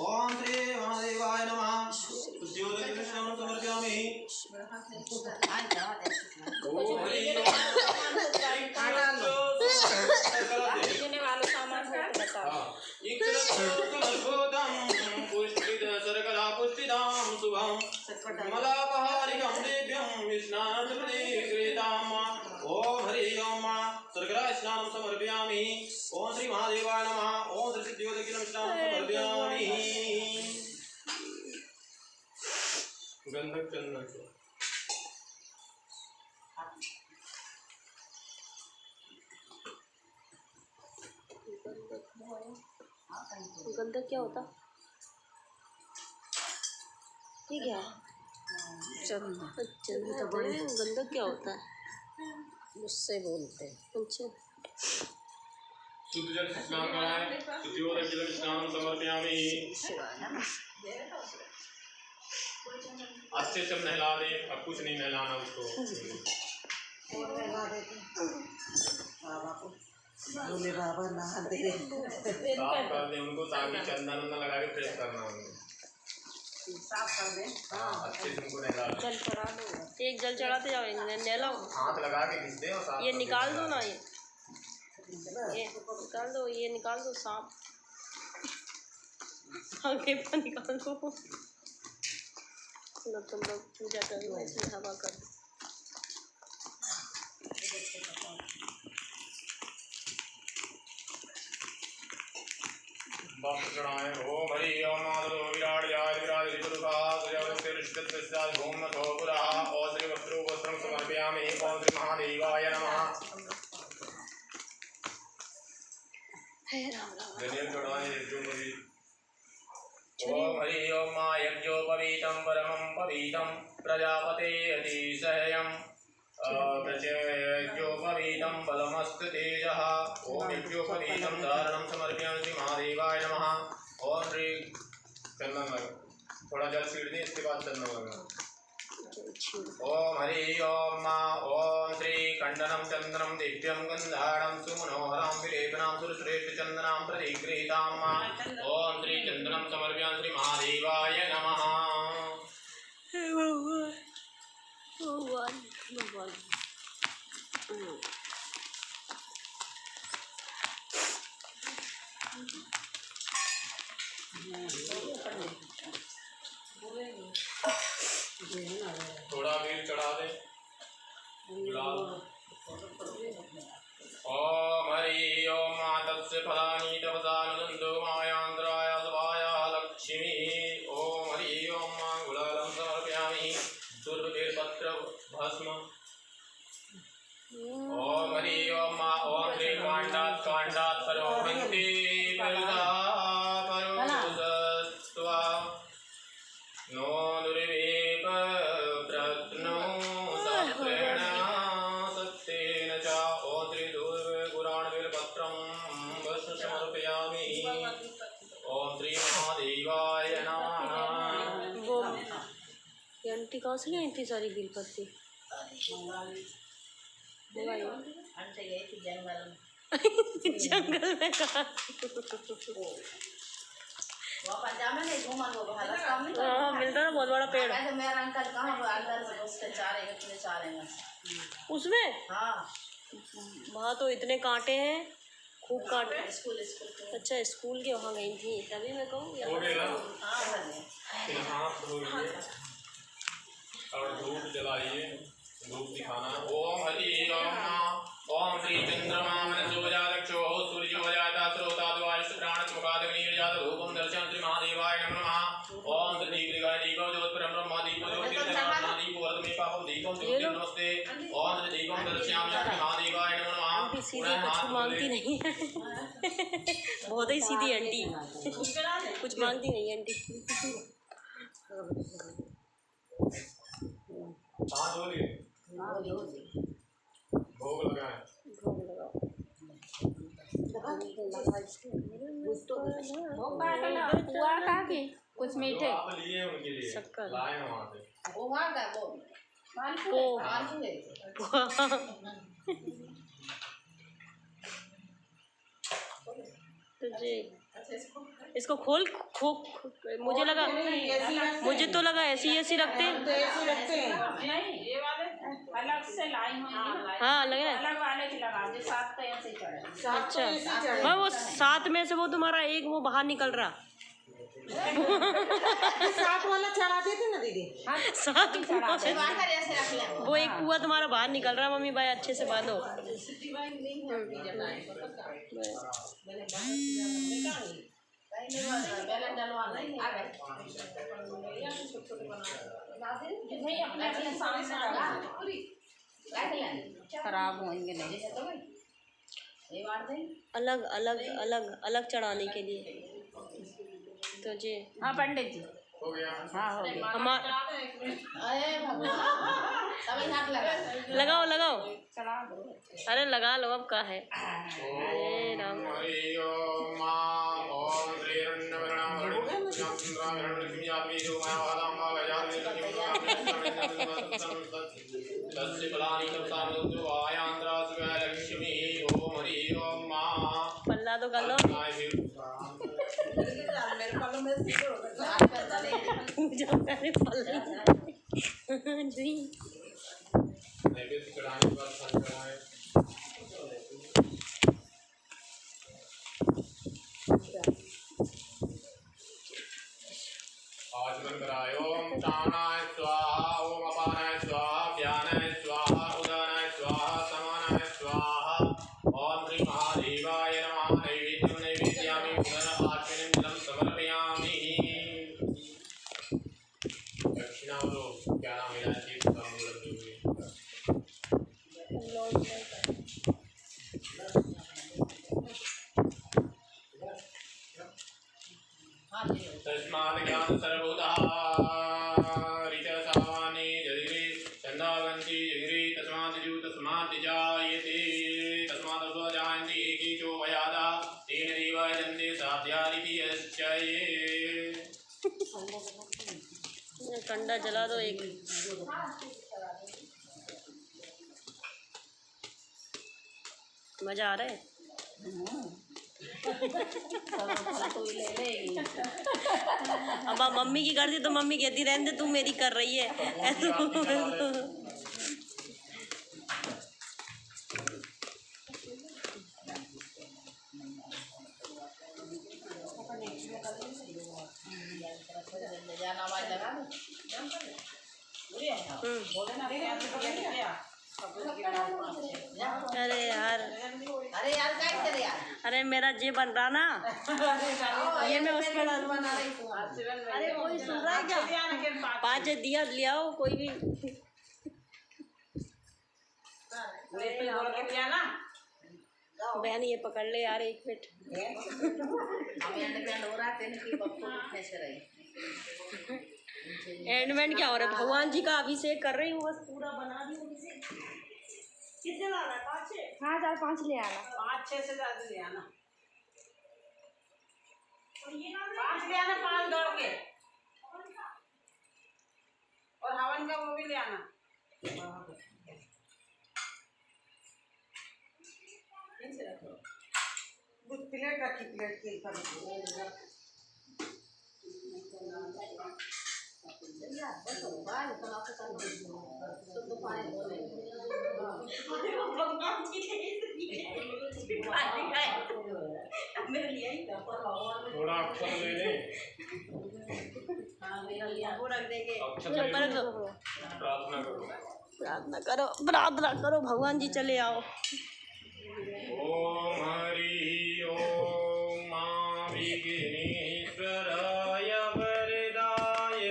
ओम श्री महादेवाय नमः शुद्धोदकजलस्नानं समर्पयामि ओम हरि मलापहारिकं दिव्यं स्नानं प्रतिगृहीतम् ओम हरि ओम सर्करा स्नानं समर्पयामि ओम श्री महादेवाय नमः ओम श्री सिद्धियोदकं स्नानं समर्पयामि गंधक चंदन गंधक क्या होता? ठीक है गंधक क्या होता है? मुझसे बोलते हैं। अच्छा शुद्ध जल से स्नान कराएं शुद्धोदकं स्नानं समर्पयामि अच्छे से नहला दे अब कुछ नहीं नहलाना उसको बोले बाबा नहा दे साफ कर दे उनको ताकि चंदन वंदन लगा के फ्रेश करना उनको साफ कर दे अच्छे से उनको नहला दे जल चढ़ा दो एक जल चढ़ाते जाओ नहलाओ हाथ लगा के खींच दे और साफ ये कर दे। निकाल दो ना ये निकाल दो सांप आगे पर निकाल दो तुम लोग पूजा करो ऐसी हवा कर भक्त चढ़ाएं ओम हरि ओम माधव विराट जाय विराट ऋतुका सुजवते ऋषितस्याद भूम थोपुरा ओम श्री वस्त्रो वस्त्रं समर्पयामि ओम श्री महादेवाय नमः जनेऊ चढ़ाएं यज्ञोपवीत ओम हरि ओम मा यज्ञोपवीतं परमं पवीतं प्रजापते अतिशयम् यज्ञोपवीतं बलमस्तु तेजः ओम यज्ञोपवीतं धारणं समर्पयामि श्री महादेवाय नमः ओम श्री चंदन लगा थोड़ा जल सीड़ दे इसके बाद चंदन लगा ओम हरि ओम मा ओम श्री खंडनं चंदनं दिव्यं गंधारणं सुमनोहरं विलेपनं सुरश्रेष्ठ चंदनं प्रतिगृहीतम् ओम श्री चंदनं समर्पयामि श्री महादेवाय नमः भगवान थोड़ा वीर चढ़ा दे ओम हरि ओम मातस्य फलानि तपसानुदन्तो मायांद्राय सभाय लक्ष्मी ओम हरि ओम गुलालं समर्पयामि सुरभिर्पत्र भस्म ओम हरि ओम श्री कांडात् परोहन्ति परुषस्त्वा नो दुर्वेप प्रत्नो सत्रेण सत्येन च ओम श्री दुर्गुराणविर्पत्रं भस्म समर्पयामि ओम श्री महादेवाय नमः वो आंटी कहाँ से लाई इतनी सारी बेलपत्ती जंगल में कहा हाँ मिलता ना बहुत बड़ा पेड़ उसमें वहाँ तो इतने कांटे हैं खूब कांटे अच्छा स्कूल के वहाँ गई थी तभी मैं कहूँ और धूप जलाइए धूप दिखाना ओम हरि ओम श्री चंद्रमा मनसोजा लक्षो त्रिगाय दीपो ज्योतिर्ब्रह्म ब्रह्मा दीपो ज्योतिर्नाना दीपो वर्धमे पापम दीपो ज्योति नमस्ते ओम दीपम दर्शयामि महादेवाय नमः। आंटी सीधी कुछ मांगती नहीं है बहुत ही सीधी आंटी कुछ मांगती नहीं आंटी। भोग लगाए कुछ मीठे लिए उनके लिए शक्कर लाए हैं वहाँ से। तुझे इसको खोल मुझे तो लगा ऐसी रखते हैं। नहीं ये वाले अलग से लाई हुई हैं। हाँ अलग है अलग वाले की लगा दे, साथ तो ऐसे ही चढ़े। अच्छा मैं वो 7 में से वो तुम्हारा एक वो बाहर निकल रहा 7 वाला चढ़ा देते ना दीदी। 7 वो एक कुआ तुम्हारा बाहर निकल रहा। मम्मी भाई अच्छे से बांधो। खराब होंगे नहीं अलग अलग अलग अलग चढ़ाने के लिए तो जी। हाँ पंडित जी हो गया। हाँ हो गया। लगाओ लगाओ चला दो। अरे लगा लो अब का है। अरे राम हरि ओम ओम श्री पल्ला तो कर लो पूजा करे पल्ला जी। आचमन कराए। ओम प्राणाय स्वाहा ओम अपानाय स्वाहा व्यानाय स्वाहा उदानाय स्वाहा समानाय स्वाहा। ओम श्री महादेवाय नमः। नैवेद्यं नैवेद्यामि पुनः आचमनं जलं समर्पयामि। दक्षिणा दो क्या नाम है जी तस्मात् ज्ञान सर्वभूतः ऋतसावानि जगिरे छन्दावन्ति जगिरे तस्मात् जु तस्मात् जायते तस्मात् जायन्ति एकीचो वयादा तेन देव जन्ते साध्यारिति यश्चये। कंडा जला दो एक। मजा आ रहा है। अब आप मम्मी की करती तो मम्मी कहती रहने तू मेरी कर रही है। अरे यार अरे मेरा जे बन रहा ना ये मैं उस पर डालूंगा। अरे कोई सुन रहा है क्या? 5 दिया ले आओ कोई भी। बहन ये पकड़ ले यार 1 मिनट। एंडमेंट क्या हो रहा है? भगवान जी का अभिषेक कर रही हूँ बस पूरा बना दी अभिषेक। कितने लाना है? 5 6? हाँ 4 5 ले आना। 5 6 से ज्यादा ले आना। और ये 5 ले आना 5 दौड़ के। और हवन का वो भी ले आना। प्लेट रखी प्लेट के ऊपर। थोड़ा अक्षर ले ले। वो रख देंगे। प्रार्थना प्रार्थना करो भगवान जी चले आओ। ओम हरि ओम मा विघ्नेश्वराय वरदाय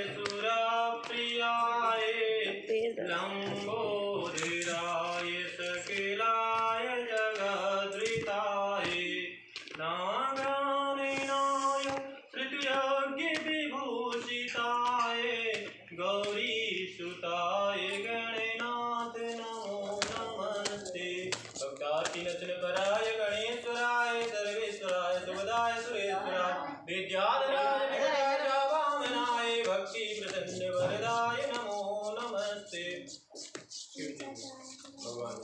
गौरी सुताय गणनाथ नमो नमस्ते भक्तार्तिनचन कराय गणेश्वराय सर्वेश्वराय सुभदाय सुरेश्वराय विद्याधराय विघ्नराजाय वामनाय भक्ति प्रसन्न वरदाय नमो नमस्ते। भगवान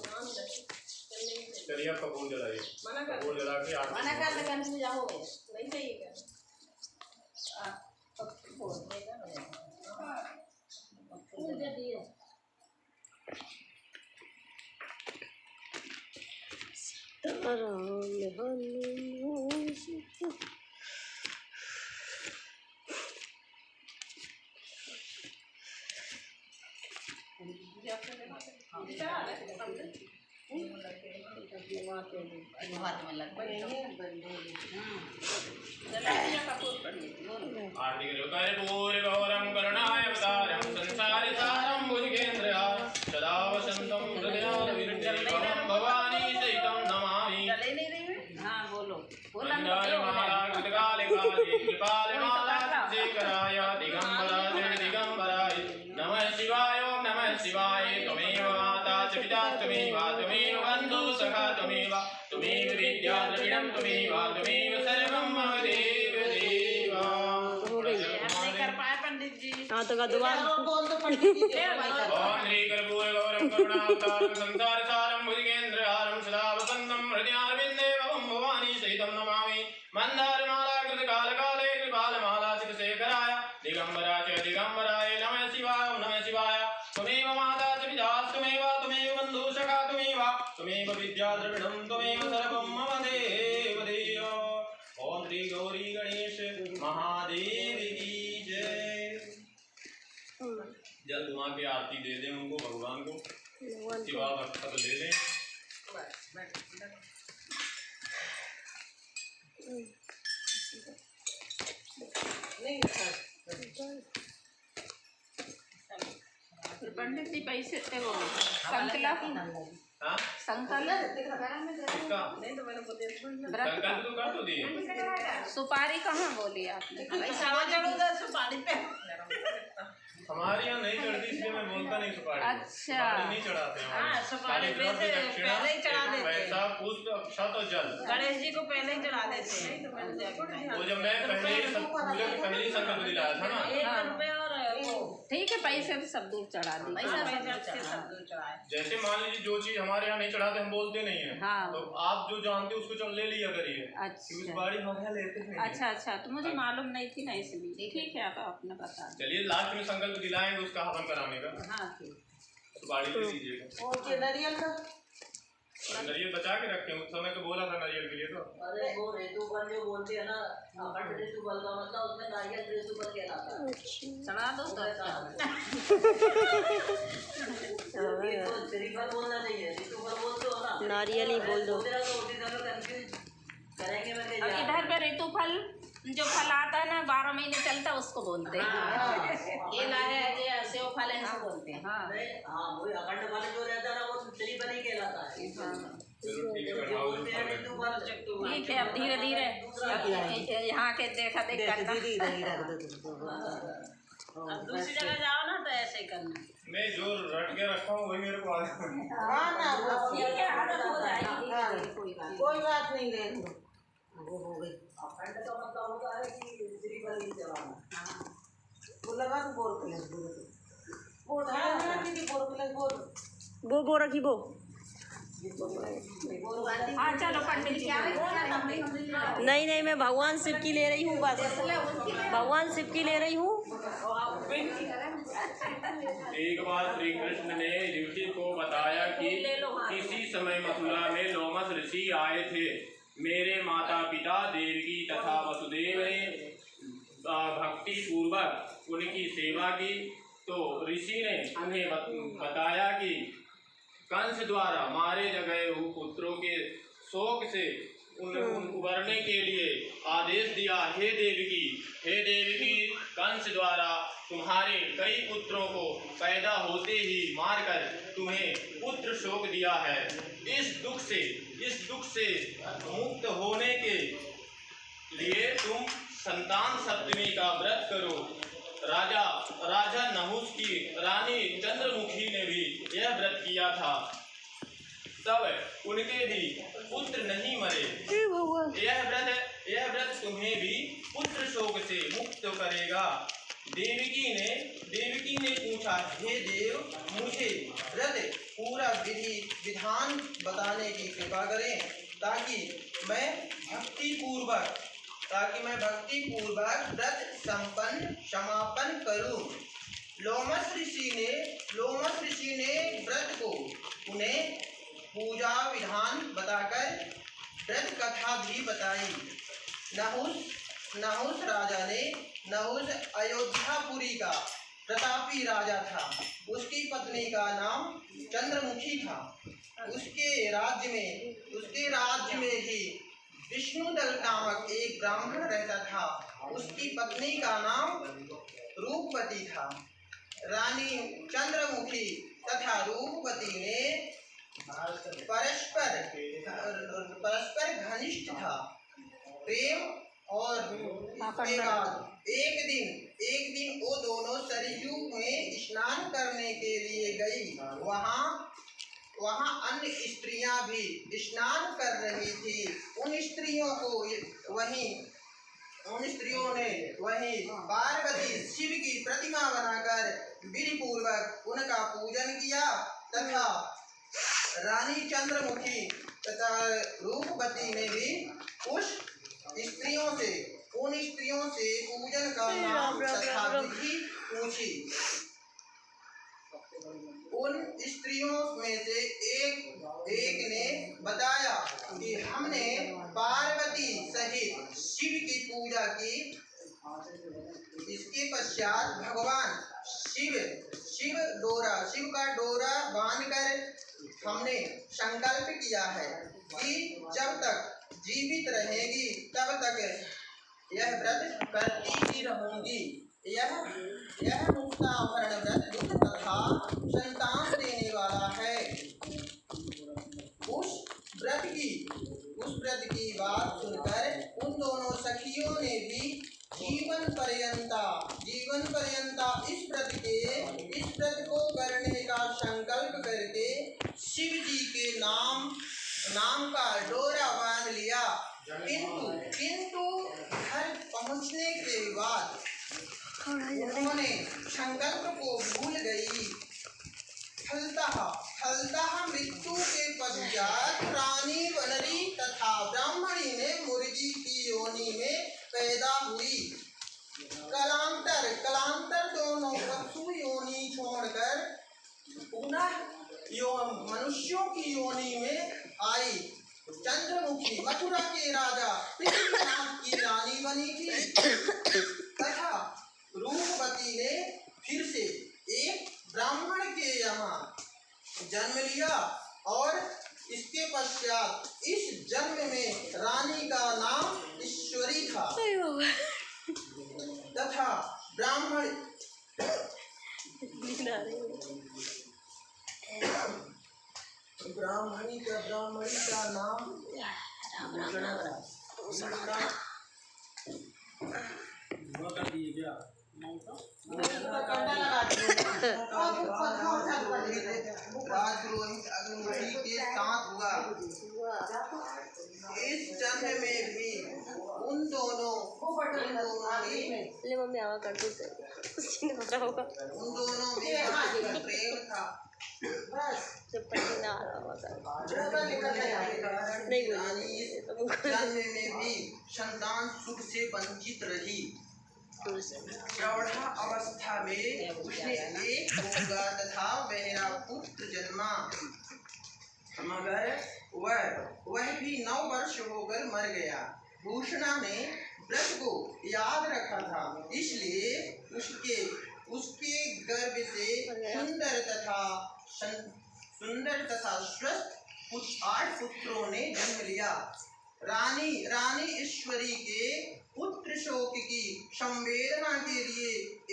चलिए आप कपूर जलाइए, कपूर जला के आरती मना कर दे कंफ्यूज जाओगे नहीं चाहिए क्या बोल देगा मुझे दिए आरती करो। कर्पूर गौरम करुणावतारम संसार सारम भुजगेन्द्रहारं सदा वसन्तं हृदयारविन्दं भवानी सहितं नमामि। हाँ बोलो वंदनामाला कृतकालिकायै कृपालमाला शेखराय दिगंबराय दिगंबराय नमः शिवाय ओम नमः शिवाय। त्वमेव माता च पिता त्वमेव बन्धु सखा त्वमेव विद्या द्रविणं त्वमेव सर्वं मम देव देव। हाँ तो का दोबारा बोल दो पंडित जी। ओम श्री कर्पूर गौरम करुणावतारम संसार सारम भुजगेन्द्रहारं सदा वसन्तं हृदयारविन्दे भवानी सहितं नमामि। मन्दारमाला कृतकालकाले कृपालमाला चितशेखराय दिगंबराय दिगंबराय नमः शिवाय नमः शिवाय। त्वमेव माता च पिता त्वमेव बन्धु सखा त्वमेव विद्या द्रविणं त्वमेव सर्वं मम देव देव। ओम श्री गौरी गणेश महादेव की जय। जल धुआं की आरती दे दें उनको, भगवान को शिवा भक्त दे दें। पंडित जी पैसे थे वो संकल्प हाँ संकल्प इसका संकल्प तो कर तो दिए। सुपारी कहाँ बोली आपने सुपारी पे हमारे यहाँ नहीं चढ़ती इसलिए मैं बोलता नहीं सुपारी। अच्छा। सुपारी नहीं चढ़ाते हैं। हाँ, सुपारी खाली द्रव्य, पहले दक्षिणा, ही चढ़ा देते हैं। पैसा पुष्प अक्षत और जल। गणेश जी को पहले ही चढ़ा देते हैं। वो जब मैं पहली संकल्प दिलाया था ना, 1 रुपये और वो ठीक है पैसे तो सब दूर चढ़ा दी पैसा सब चढ़ाए। जैसे मान लीजिए जो चीज हमारे यहाँ नहीं चढ़ाते हम बोलते नहीं है। हाँ। तो आप जो जानते हो उसको ले लिया करिए। अच्छा। उस बाड़ी हमारे यहाँ लेते हैं। अच्छा तो मुझे मालूम नहीं थी ना इसलिए ठीक है आप आपने बता दिया। चलिए लास्ट में संकल्प दिलाएंगे उसका हवन कराने का। हाँ ठीक तो बाड़ी दे दीजिएगा। और के नारियल का नारियल बचा के रखे उस समय तो बोला था नारियल के लिए तो। अरे वो ऋतुपल जो बोलते हैं ना अखंड ऋतुपल का मतलब उसमें नारियल ऋतुपल कहलाता है। चढ़ा दो तो श्रीफल बोलना चाहिए, ऋतुपल बोलते हो ना नारियल ही बोल दो। करेंगे मैं और इधर पे ऋतुफल जो फल आता है ना 12 महीने चलता है उसको बोलते हैं। केला है ये सेव फल है इसको बोलते हैं। हाँ हाँ वही अखंड फल जो रहता है ना वो श्रीफल ही कहलाता है। चलो ठीक है बैठाओ। ठीक है अब धीरे धीरे यहाँ के देखा देख करना। अब दूसरी जगह जाओ ना तो ऐसे ही करना। मैं जो रट के रखा हूँ वही मेरे को आ ठीक है आदत हो जाएगी। कोई बात नहीं ले लो वो हो गई। अखंड का मतलब होता है कि श्रीफल ही चलाना। वो लगा तो बोल के बोल वो रखी वो। हाँ चलो पंडित जी नहीं मैं भगवान शिव की ले रही हूँ बस। भगवान शिव की ले रही हूँ। एक बार श्री कृष्ण ने युवती को बताया कि किसी समय मथुरा में लोमस ऋषि आए थे। मेरे माता पिता देवकी तथा वसुदेव ने भक्ति पूर्वक उनकी सेवा की। तो ऋषि ने उन्हें बताया कि कंस द्वारा मारे गए पुत्रों के शोक से उबरने के लिए आदेश दिया। हे देवकी कंस द्वारा तुम्हारे कई पुत्रों को पैदा होते ही मारकर तुम्हें पुत्र शोक दिया है। इस दुख से मुक्त होने के लिए तुम संतान सप्तमी का व्रत करो। राजा नहुष रानी चंद्रमुखी ने भी यह व्रत किया था, तब उनके भी पुत्र नहीं मरे। यह व्रत तुम्हें भी पुत्र शोक से मुक्त करेगा। देवकी ने पूछा, हे देव, मुझे व्रत पूरा विधि विधान बताने की कृपा करें, ताकि मैं भक्ति पूर्वक व्रत समापन करूं। लोमस ऋषि ने व्रत को उन्हें पूजा विधान बताकर व्रत कथा भी बताई। नहुस अयोध्यापुरी का प्रतापी राजा था। उसकी पत्नी का नाम चंद्रमुखी था। उसके राज्य में ही विष्णुदल नामक एक ब्राह्मण रहता था। उसकी पत्नी का नाम रूपवती था। रानी चंद्रमुखी तथा रूपवती ने परस्पर घनिष्ठ था प्रेम। और इसके बाद एक दिन वो दोनों सरयू में स्नान करने के लिए गई। वहाँ अन्य स्त्रियां भी स्नान कर रही थी। उन स्त्रियों ने वहीं पार्वती शिव की प्रतिमा बनाकर विधि पूर्वक उनका पूजन किया तथा रानी चंद्रमुखी तथा रूपवती ने भी उन स्त्रियों से पूजन का नाम तथा विधि पूछी। उन स्त्रियों में से एक ने बताया कि हमने पार्वती सहित शिव की पूजा की। इसके पश्चात भगवान शिव का डोरा बांधकर हमने संकल्प किया है कि जब तक जीवित रहेगी तब तक यह व्रत करती ही रहूंगी। यह मुक्तावरण व्रत दुख तथा संतान देने वाला है। उस व्रत की बात सुनकर उन दोनों सखियों ने भी जीवन पर्यंता इस व्रत को करने का संकल्प करके शिव जी के नाम का डोरा बांध लिया। किंतु घर पहुंचने के बाद उन्होंने संकल्प को भूल गई। फलतः मृत्यु के पश्चात रानी वनरी तथा ब्राह्मणी ने मुर्गी की योनि में पैदा हुई। कलांतर दोनों पशु योनि छोड़कर पुनः मनुष्यों की योनि में आई। चंद्रमुखी मथुरा के राजा पृथ्वीनाथ की रानी बनी थी तथा रूपवती ने फिर से एक ब्राह्मण के यहाँ जन्म लिया और इसके पश्चात इस जन्म में रानी का नाम ईश्वरी था तथा ब्राह्मणी का नाम राजद्रोही के साथ हुआ। इस जन्म में भी उन दोनों में प्रेम था। जन्म में भी संतान सुख से वंचित रही। प्रौढ़ा अवस्था में उसने एक गूंगा तथा बहरा पुत्र जन्मा, मगर वह भी 9 वर्ष होकर मर गया। भूषणा ने व्रत को याद रखा था, इसलिए उसके गर्भ से सुंदर तथा स्वस्थ 8 पुत्रों ने जन्म लिया। रानी ईश्वरी के पुत्र शोक की संवेदना के लिए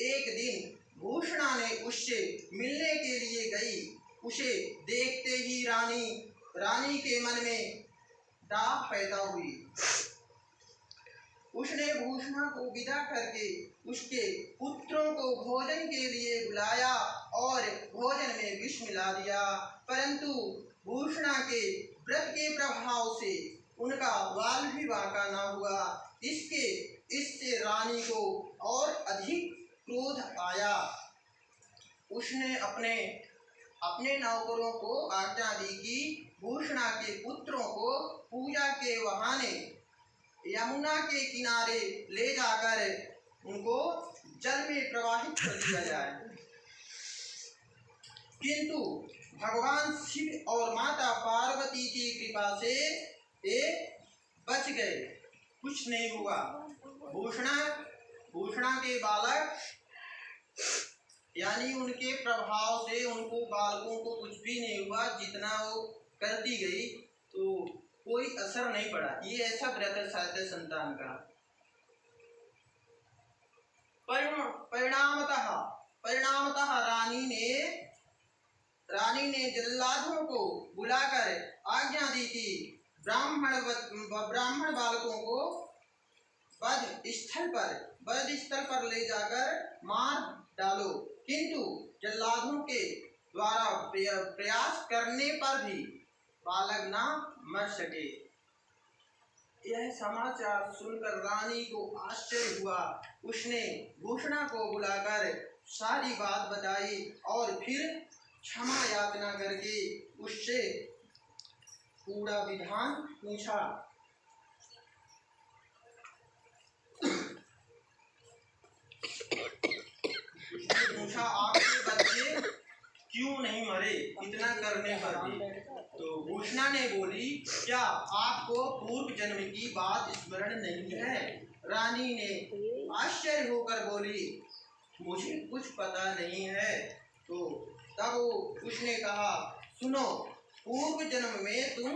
एक दिन भूषणा ने उससे मिलने के लिए गई। उसे देखते ही रानी के मन में दाह पैदा हुई। उसने भूषणा को विदा करके उसके पुत्रों को भोजन के लिए बुलाया मिला दिया, परंतु भूषणा के व्रत के प्रभाव से उनका बाल भी बांका न हुआ। इससे रानी को और अधिक क्रोध आया। उसने अपने नौकरों को आज्ञा दी कि भूषणा के पुत्रों को पूजा के बहाने यमुना के किनारे ले जाकर उनको जल में प्रवाहित कर दिया जाए। किंतु भगवान शिव और माता पार्वती की कृपा से ये बच गए, कुछ नहीं हुआ। भूषणा के बालक यानी उनके प्रभाव से उनको बालकों को कुछ भी नहीं हुआ। जितना वो करती गई तो कोई असर नहीं पड़ा। ये ऐसा व्रत है साध्य संतान का। परिणामतः रानी ने जल्लादों को बुलाकर आज्ञा दी कि ब्राह्मण बालकों को वध स्थल पर ले जाकर मार डालो। किंतु जल्लादों के द्वारा प्रयास करने पर भी बालक ना मर सके। यह समाचार सुनकर रानी को आश्चर्य हुआ। उसने भूषणा को बुलाकर सारी बात बताई और फिर क्षमा याचना करके उससे पूरा विधान पूछा। आपके बच्चे क्यों नहीं मरे इतना करने पर भी? तो भूषणा ने बोली, क्या आपको पूर्व जन्म की बात स्मरण नहीं है? रानी ने आश्चर्य होकर बोली, मुझे कुछ पता नहीं है। तो तब उसने कहा, सुनो, पूर्व जन्म में तुम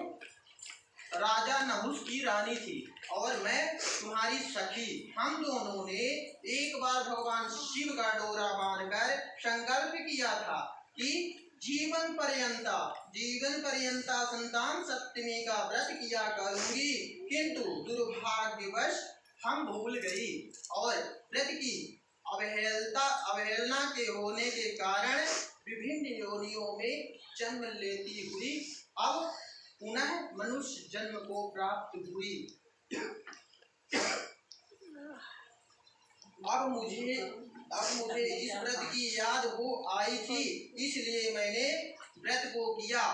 राजा नहुस की रानी थी और मैं तुम्हारी सखी। हम दोनों ने एक बार भगवान शिव का डोरा बांधकर संकल्प किया था कि जीवन पर्यंता संतान सप्तमी का व्रत किया करूंगी, किंतु दुर्भाग्यवश हम भूल गई और व्रत की अवहेलना के होने के कारण विभिन्न योनियों में जन्म लेती हुई अब पुनः मनुष्य जन्म को प्राप्त हुई। अब मुझे इस व्रत की याद हो आई थी, इसलिए मैंने व्रत को किया।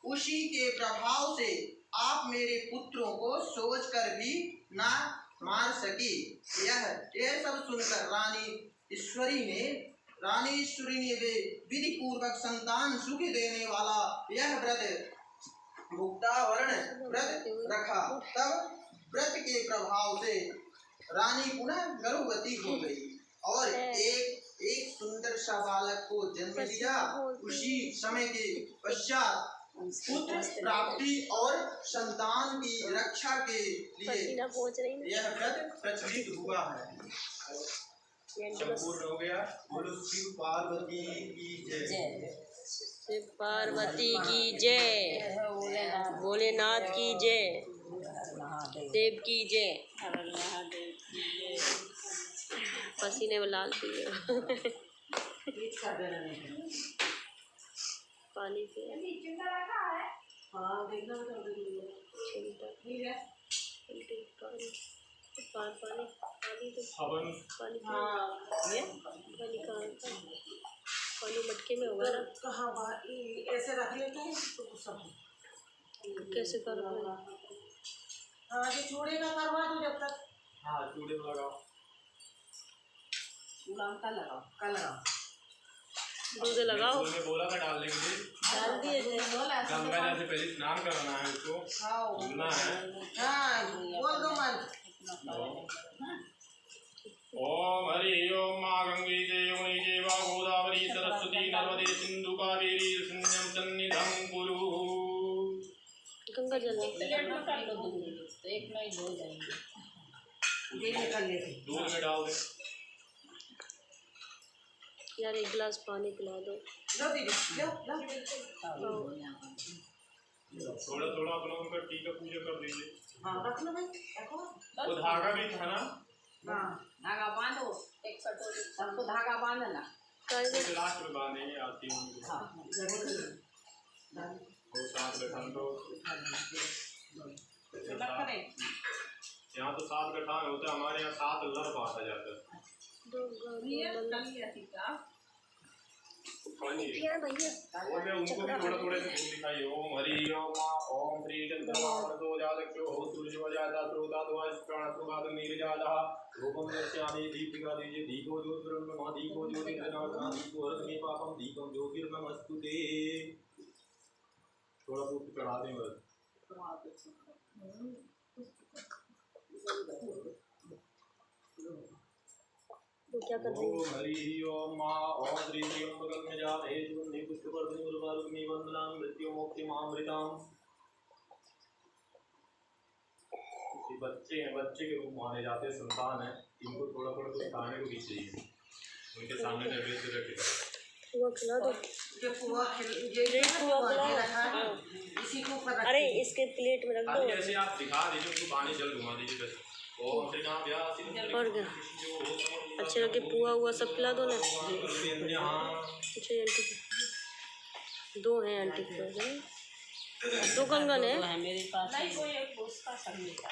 उसी के प्रभाव से आप मेरे पुत्रों को सोचकर भी ना मार सकी। यह सब सुनकर रानी ईश्वरी ने विधि पूर्वक संतान सुख देने वाला यह व्रत मुक्तावरण व्रत रखा। तब व्रत के प्रभाव से रानी पुनः गर्भवती हो गई और एक सुंदर सा बालक को जन्म दिया। उसी समय के पश्चात पुत्र प्राप्ति और संतान की रक्षा के लिए यह व्रत प्रचलित हुआ है। संपूर्ण हो गया। बोलो शिव पार्वती की जय। शिव पार्वती की जय, भोलेनाथ की जय, देव की जय। पसीने में लाल पी पानी से पानी मटके में होगा ना। कहाँ ऐसे रख लेते हैं तो सब कैसे करो? हाँ, ये चूड़े का करवा दो जब तक। हाँ, चूड़े लगाओ। का लगाओ। दूध लगाओ। उसने बोला था डालने के लिए, डाल दिए थे। गंगा जल से पहले स्नान करना है उसको, धुलना है। हाँ, बोल दो मन। ओम हरि ओम माँ गंगे यमुने चैव गोदावरी सरस्वती नर्मदे सिंधु कावेरी जलेस्मिन् सन्निधिं कुरु। गंगा जल एक नहीं दो जाएंगे। दूध में डाल दे यार, एक गिलास पानी पिला दो। थोड़ा थोड़ा अपना उनका टीका पूजा कर दीजिए। हाँ, रख लो भाई, रखो। वो धागा भी था ना? हाँ, धागा बांधो, एक कटोरी सबको धागा बांधना। लास्ट में बांधेंगे आती हूँ वो साथ गठान तो यहाँ तो 7 गठान होते हैं, हमारे यहाँ 7 लड़ बांटा जाता है। भैया उनको भी थोड़ा थोड़ा से दिखाइए। ओम हरि ओम ओम श्री चंद्रमावतो जातक्यो हो सूर्यो जाता श्रोता द्वास प्राण सुभाग नीरजादा रूपम दर्शयामि दीपिका दीजिए दीपो ज्योतिर्मम दीपो ज्योतिर्नाम दीपो हरमे पापम दीपम ज्योतिर्नमस्तुते। थोड़ा बहुत चढ़ा दें बस। क्या कर रही है? ओम हरि ओम ओम श्री त्र्यंबकं यजामहे सुगंधिं पुष्टिवर्धनम् उर्वारुकमिव वन्दनां मृत्युमोक्षमामृताम्। बच्चे हैं, बच्चे के रूप माने जाते हैं, संतान है, इनको थोड़ा थोड़ा कुछ खाने को भी चाहिए। उनके सामने नैवेद्य रखे पुआ खिला दो। इसी को ऊपर अरे इसके प्लेट में रख दो। ऐसे आप दिखा दीजिए, उनको पानी जल घुमा दीजिए बस। और क्या अच्छे लगे पुआ हुआ सब खिला दो ना। अच्छा आंटी 2 हैं आंटी के पास, 2 कंगन है मेरे पास। नहीं वो एक उसका संगीता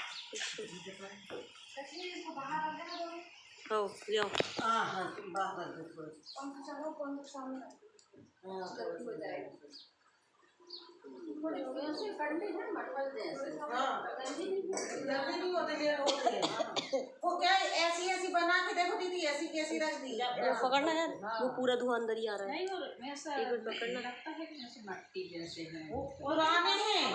आओ ले आओ। हाँ बाहर देखो वो क्या ऐसी ऐसी बना के देखो दीदी, ऐसी कैसी रख दी। पकड़ना यार, वो पूरा धुआं अंदर ही आ रहा है। नहीं और ऐसा एक मिनट पकड़ना। लगता है कि जैसे मट्टी जैसे है। पुराने हैं।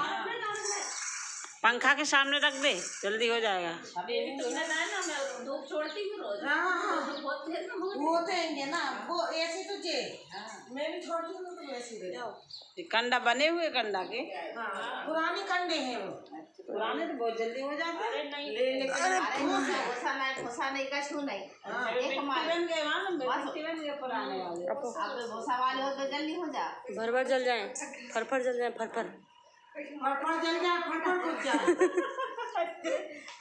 पंखा के सामने रख दे, जल्दी हो जाएगा। अभी तो ना मैं धूप छोड़ती हूँ रोज। हाँ होते हैं ना वो ऐसे तुझे। मैं भी छोड़ती हूँ तो वैसे दे जाओ। कंडा बने हुए कंडा के पुराने कंडे हैं वो। पुराने तो बहुत जल्दी हो जाते हैं। भूसा नहीं कछु नहीं। बन गए वहाँ पुराने वाले। भूसा वाले हो तो जल्दी हो जा। भर भर जल जाए, फरफर जल जाए, फरफर फटफट जल जाए, फटफट फट जाए।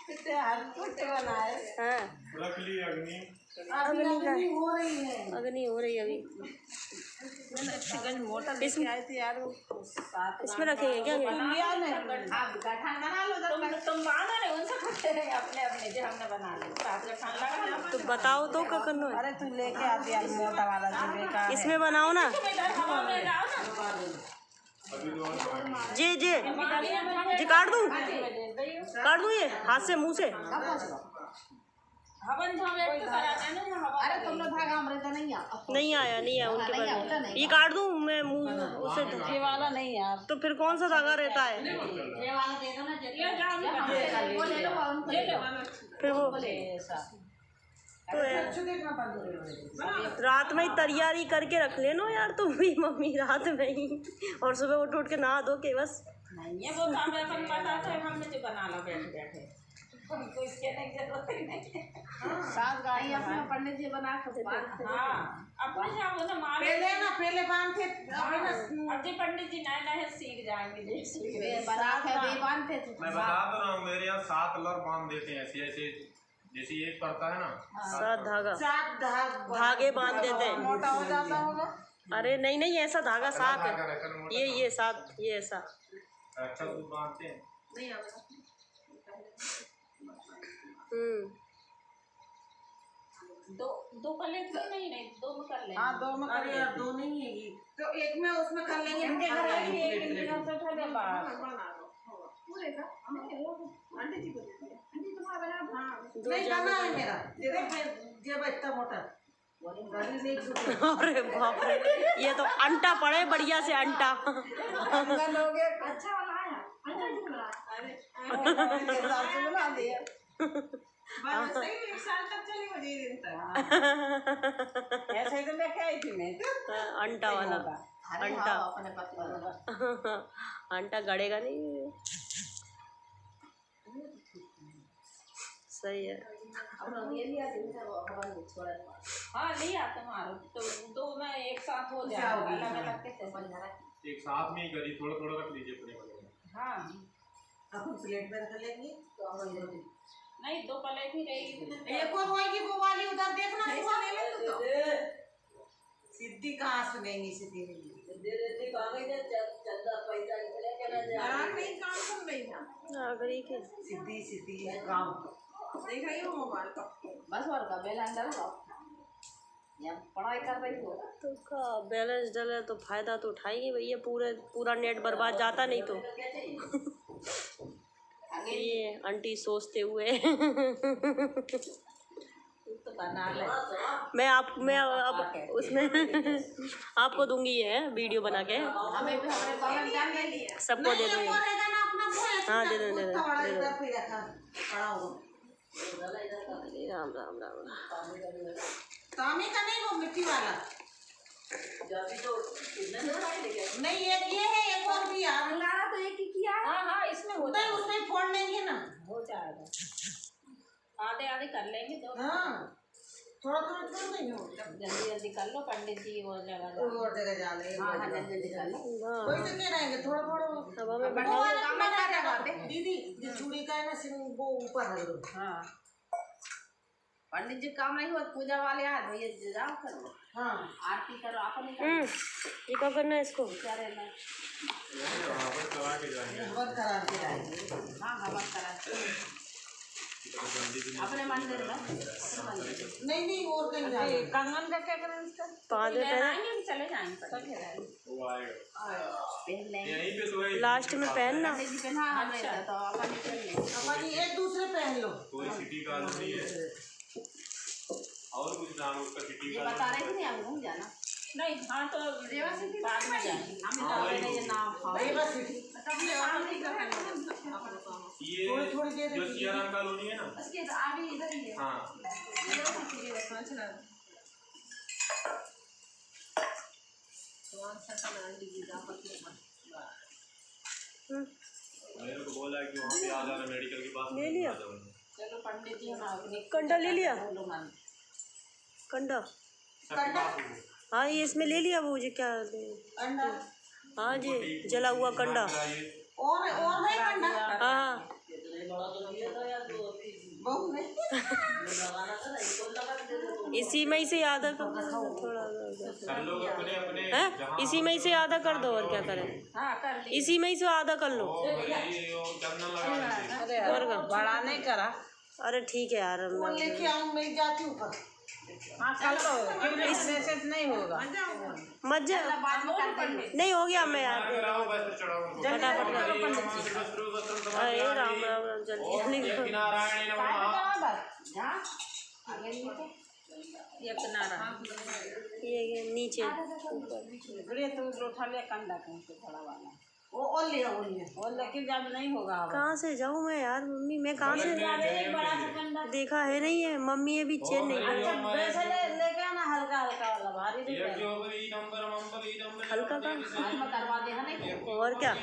कितने हल्के बनाए। हाँ रख ली अग्नि। अग्नि हो रही है। अग्नि हो रही है अभी। मोटर इसमें आई थी यार। इसमें रखेंगे क्या? गठान बना लो। तुम बांधो नहीं उनसे करते रहे अपने अपने जो हमने बना लो। गठान लगा तो बताओ तो क्या करना है? अरे तू लेके आती यार मोटा वाला जिले का। इसमें बनाओ ना। जी जी जी काट दूँ ये हाथ से मुंह से। हवन अरे तुम लोग धागा अमृत नहीं आया उनके पास। ये काट दूँ मैं मुंह उसे? ये वाला नहीं यार। तो फिर कौन सा धागा रहता है? ये वाला दे दो ना। फिर वो तो रात में ही तैयारी करके रख लेना यार तुम भी मम्मी, रात में ही। और सुबह उठ के नहा धो के बस। नहीं है वो काम अपन पता है, हमने जो बना लो बैठे बैठे। हमको इसके नहीं जरूरत नहीं। साथ गाड़ी अपना पंडित जी बना के। हाँ अपने से आप ना मार पहले बांधते। अब जी पंडित जी नए नए सीख जाएंगे। बना के बांधते थे। मैं बता तो रहा हूँ, मेरे यहाँ 7 लड़ बांध देते हैं ऐसे ऐसे, जैसे एक पड़ता है ना 7 धागा 7 धागे बांध देते हैं। मोटा हो जाता होगा। अरे नहीं ऐसा धागा 7 है। ये 7 ये ऐसा। अच्छा दूध बांधते हैं। दो कर लेते नहीं 2 में कर लेंगे। हाँ 2 में कर यार, 2 नहीं है ये तो एक में उसमें कर लेंगे। इनके घर वाली एक इनके घर से उठा ले बाहर। नहीं बना है मेरा। ये बच्चा मोटा। अरे बाप रे, ये तो अंटा पड़े बढ़िया से अंटा। अच्छा वाला आया बना दिया। एक साल तक चली वो दिन तक। ऐसे ही तो मैं क्या थी मैं अंटा वाला अंटा। अंटा गड़ेगा नहीं। सही है। हाँ लिया तुम्हारा तो 2 में एक साथ हो जाएगा। अलग अलग कैसे एक साथ में ही करी, थोड़ा थोड़ा रख लीजिए अपने बगल में। हाँ अपन प्लेट में रख लेंगे तो नहीं 2 प्लेट ही रहेगी। एक और होएगी वो वाली उधर देखना। सिद्धि कहाँ सुनेंगी सिद्धि नहीं काम सुन रही था नागरिक है। सिद्धि सिद्धि काम देख रही हो मोबाइल का बस और का बेल अंदर लगाओ या पढ़ाई कर रही हो तो का बैलेंस डले तो फायदा तो उठाएंगे भैया, पूरा नेट बर्बाद जाता नहीं तो। ये आंटी सोचते हुए तो बना ले मैं अब उसमें आपको दूंगी ये वीडियो बना के, हमें भी हमारे बाहर जान ले लिया सबको दे दूंगी। हाँ दे दो राम राम राम। तामी का नहीं वो मिट्टी वाला नहीं ये है एक और भी यार तो एक ही किया। हाँ इसमें होता है उसमें फोड़ लेंगे ना हो जाएगा आधे आधे कर लेंगे तो। हाँ थोड़ा थोड़ा छोड़ देंगे जल्दी जल्दी कर लो पंडित जी वो जगह और जगह जाने हाँ जल्दी जल्दी कर लो। कोई तो कह रहेंगे थोड़ा थोड़ा अब हमें वो वाला काम करेगा दीदी जो चूड़ी का है ना सिर्फ वो ऊपर रख दो। हाँ पंडित जी काम नहीं हुआ पूजा वाले आ भैया जाओ करो। हाँ आरती करो आपने ये क्या करना है इसको? क्या रहना हवन करा के जाएंगे हाँ हवन करा अपने मंदिर में नहीं और कहीं जाएंगे कंगन का क्या करें इसका बाद में पहनाएंगे चले जाएंगे पहन लेंगे लास्ट में पहनना। पंडित जी पहना हमें तो अपन निकल लेंगे अपन एक दूसरे पहन लो कोई सिटी का नहीं है और कुछ नाम उसका सिटी ये का बता रहे थे नहीं आप घूम जाना नहीं हाँ तो रेवा सिटी बाद में जाएंगे हमें तो ये नाम रेवा सिटी ये थोड़ी देर जो सियाराम कॉलोनी है ना उसके आगे इधर ही है हाँ रेवा सिटी है चला मेरे को बोला कि वहाँ पे आ जाना मेडिकल के पास ले लिया चलो पंडित जी हम कंडा ले लिया कंडा। हाँ ये इसमें ले लिया वो जी क्या अंडा हाँ जी जला हुआ कंडा। और है अंडा हाँ बहू ने इसी में ही से आधा कर दो थोड़ा सब लोग अपने अपने है, इसी में ही से आधा कर दो और क्या करें। हाँ कर ली इसी में ही से आधा कर लो चंदन लगा देते और क्या? बड़ा नहीं करा अरे ठीक है यार वो लेके आऊँ मैं जाती हूँ ऊपर हाँ कर लो इससे नहीं होगा मजा नहीं हो गया मैं यार कराओ बस चढ़ाओ फटाफट अरे राम राम राम जल्दी नारायण नमः ये किनारा ये नीचे गुड़िया तो उठा लिया कंधा कहीं से बड़ा वाला वो और लिया और लेकिन जब नहीं होगा कहाँ से जाऊँ मैं यार मम्मी मैं कहाँ से बड़ा सा कंधा देखा है नहीं है मम्मी ये भी चेन नहीं पड़ी। वैसे लेके आना हल्का हल्का वाला भारी नहीं हल्का का करवा दे है नहीं और क्या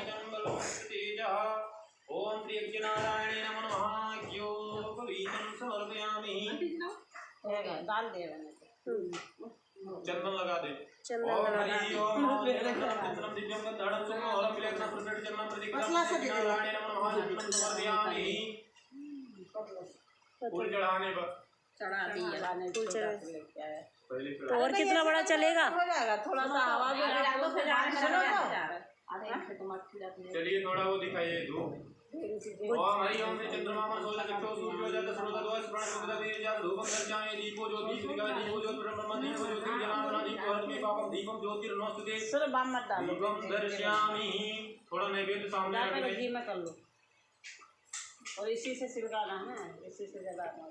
ओम श्री नारायण नमः समर्पयामि डाल दे चंदन लगा दे चंदन लगा फूल चढ़ाने पर चढ़ा दिया तो और कितना बड़ा चलेगा? हो जाएगा थोड़ा सा हवा भी तो फिर चलिए थोड़ा वो दिखाइए धूप ओम हरि ओम चंद्रमा सोलह चक्षु सूर्य जाता सर्वदा द्वार स्मरण सुविधा दे जा धूपम दर्शयामि दीपो ज्योति श्रीका दीपो ज्योति ब्रह्म दीपो ज्योति जनार्दन दीपो हरि पापम दीपम ज्योति नमस्ते सुर बाम मत डालो दीपम दर्शयामि थोड़ा नैवेद्य सामने रख दे घी में कर लो और इसी से सिलगाना है इसी से जलाना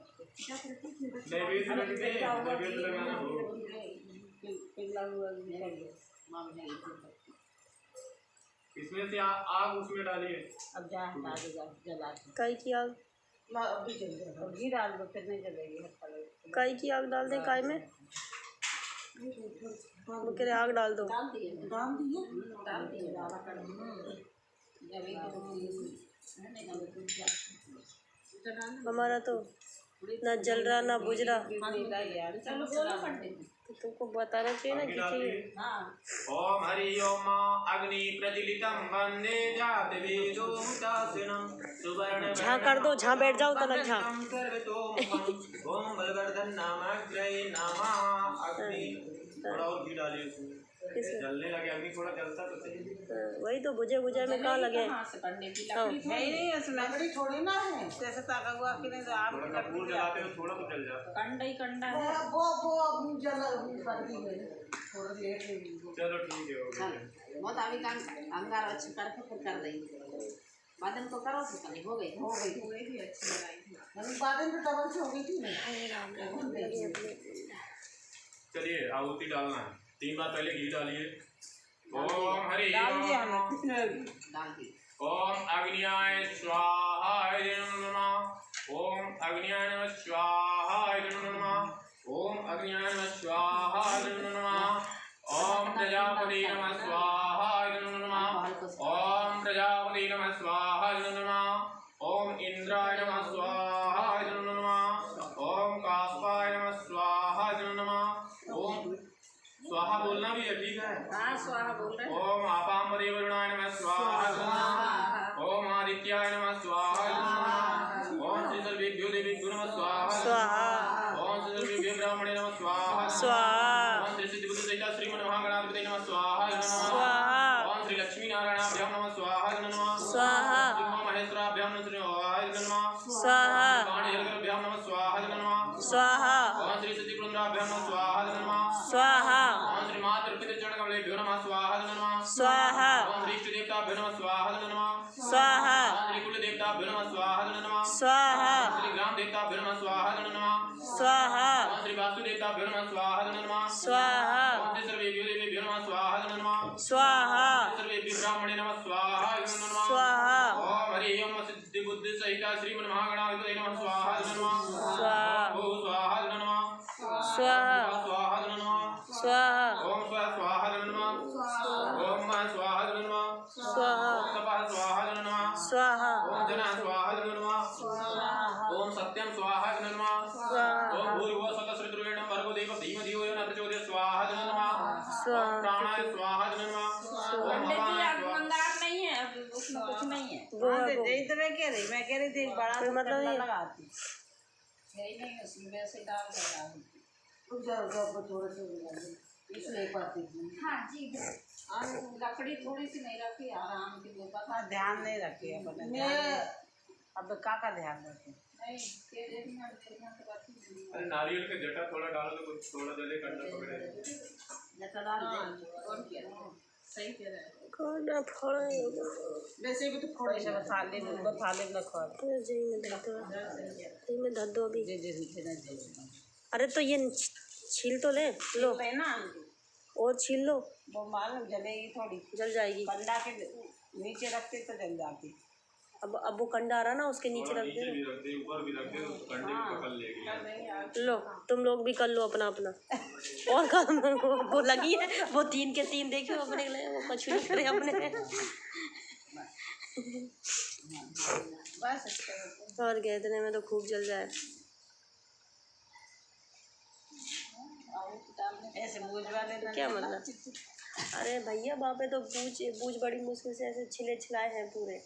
नैवेद्य रख दे नैवेद्य लगाना हो पिघला हुआ इसमें से आग उसमें डालिए अब जा हटा दे जला के काई की आग अभी चल जाएगा और घी डाल दो फिर नहीं जलेगी हल्का लगेगा काई की आग डाल दे काय में वो कह रहे आग डाल दो। डाल दिए डाल दिए डाल दिए ज़्यादा कर हमारा तो ना जल रहा ना बुझ रहा। चलो बोलो पंडित तो तुमको बताना चाहिए ना किसी। हाँ ओम हरि ओम अग्नि प्रज्वलितं वन्दे जातवेदोमुदासिनं सुवर्ण झाँ कर दो, झाँ बैठ जाओ तनक झाँ। सर्वतोमुखं ओम बलवर्धन नामाग्रये नमः अग्नि थोड़ा और घी डालिए उसमें, जलने लगे अभी थोड़ा जलता तो सही। वही तो बुझे बुझे में कहाँ लगे। नहीं उसमें लकड़ी थोड़ी ना है, जैसे ताका हुआ कि नहीं तो आप कपूर जलाते हो थोड़ा तो जल जाता। कंडा ही कंडा है। वो अपनी जला कर दी गई थोड़ा लेट हो गई। चलो ठीक है, हो गया। बहुत अभी काम अंगार अच्छे करके फिर कर देंगे। बादन तो करो से पहले हो गई थी अच्छी लगाई थी। बादन तो डबल से हो गई थी ना। चलिए आहुति डालना है, 3 बार पहले घी डालिए। ओम हरि डाल दिया हमने, डाल दी। ओम अग्नियाय स्वाहा नमः। ओम अग्नियाय नमः स्वाहा नमः। ओम अग्नियाय नमः स्वाहा नमः। ओम प्रजापति नमः स्वाहा नमः। ओम प्रजापति नमः स्वाहा नमः। ओम इंद्राय नमः स्वाहा नमः। ओम कास्पाय नमः स्वाहा नमः। ओम स्वाहा बोलना भी है, ठीक है। हाँ स्वाहा बोल रहे हैं। ओम आपामदेव वरुणाय नमः स्वाहा नमः। ओम आदित्याय नमः स्वाहा नमः। ओम श्री सर्वेभ्यो देवेभ्यो नमः स्वाहा। ओम श्री सर्वेभ्यो ब्राह्मणे नमः स्वाहा। ओम श्री सिद्धिबुद्धि सहिता श्रीमन् महागणाधिपतये नमः स्वाहा। ओम श्री लक्ष्मी नारायणाभ्यां नमः स्वाहा नमः। श्री उमा महेश्वराभ्यां नमः स्वाहा। पाणिजलकराभ्यां नमः स्वाहा नमः। ओम श्री सिद्धिपुरंदराभ्यां नमः स्वाहा नमः। ओम श्री मातृपितृ चरणकमलेभ्यो नमः स्वाहा नमः। ओम श्री इष्ट देवताभ्यो नमः स्वाहा नमः। ओम श्री कुल देवताभ्यो नमः स्वाहा नमः। ओम श्री ग्राम देवताभ्यो नमः स्वाहा नमः। ओम श्री वास्तु देवताभ्यो नमः स्वाहा नमः। ओम श्री सर्वेभ्यो देवेभ्यो नमः स्वाहा नमः। सर्वेभ्यो ब्राह्मणे नमः स्वाहा नमः। ओम हरि ओम सिद्धिबुद्धि सहिता श्रीमन् महागणाधिपतये नमः स्वाहा नमः। ओम स्वाहा नमः। स्वाहा नमः। ओम स्वाहा नमः। ओम स्वाहा नमः। ओम तपः स्वाहा नमः। ओम जना स्वाहा नमः। ओम सत्यम स्वाहा नमः। ओम भूर्भुवः स्वतः सवितुर्वरेण्यं भर्गो देवः धीमहि धियो यो न प्रचोदयात् स्वाहा नमः। ओम प्राणाय स्वाहा नमः। ओम अपानाय स्वाहा। नहीं है उसमें कुछ नहीं है। तो मैं कह रही थी बड़ा मतलब लगाती नहीं उसमें वैसे डाल कर थोड़ा सा इसलिए पाती थी। हाँ जी लकड़ी थोड़ी सी नहीं रखी आराम की बोतल। हाँ ध्यान नहीं रखी अपने अब का ध्यान रखें नहीं अरे नारियल का जटा थोड़ा डाल दो, कुछ थोड़ा जले कंडा पकड़े। जटा डाल दे और क्या सही कह रहे हैं। कोना फोड़ा वैसे भी तो फोड़े से थाली में रखो में धर दो अभी। जी अरे तो ये छील तो ले लो ना और छील लो। वो मालूम जलेगी थोड़ी, जल जाएगी। कंडा के नीचे रखते तो जल जाती। अब वो कंडा आ रहा ना उसके नीचे रख दे। ऊपर भी रख दे तो कंडे को पकड़ लेगी। लो तुम लोग भी कर लो अपना अपना। और काम वो लगी है, वो 3 के 3 देखियो अपने लिए, वो कछुली करे अपने। बस और गए इतने में तो खूब जल जाए। ऐसे बूझ वाले क्या मतलब? अरे भैया बापे तो बूझ बड़ी मुश्किल से ऐसे छिले छिलाए हैं पूरे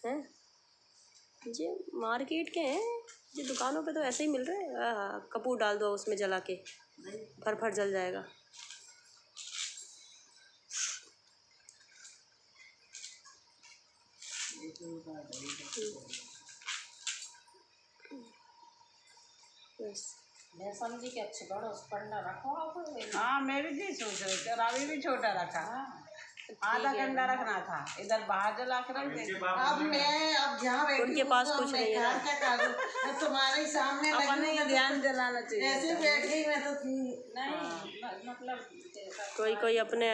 हैं। जी मार्केट के हैं जी, दुकानों पे तो ऐसे ही मिल रहे हैं। कपूर डाल दो उसमें जला के, फट जल जाएगा। मैं समझी कि अच्छे बड़ा उस कंडा रखो। हाँ मैं भी जी सोच रही थी, और अभी भी छोटा रखा। आधा कंडा रखना था, इधर बाहर जला के रख दे। अब जहाँ बैठी उनके पास कुछ नहीं है। क्या करूँ तुम्हारे सामने अपने का ध्यान जलाना चाहिए। ऐसे बैठ गई मैं तो नहीं मतलब कोई अपने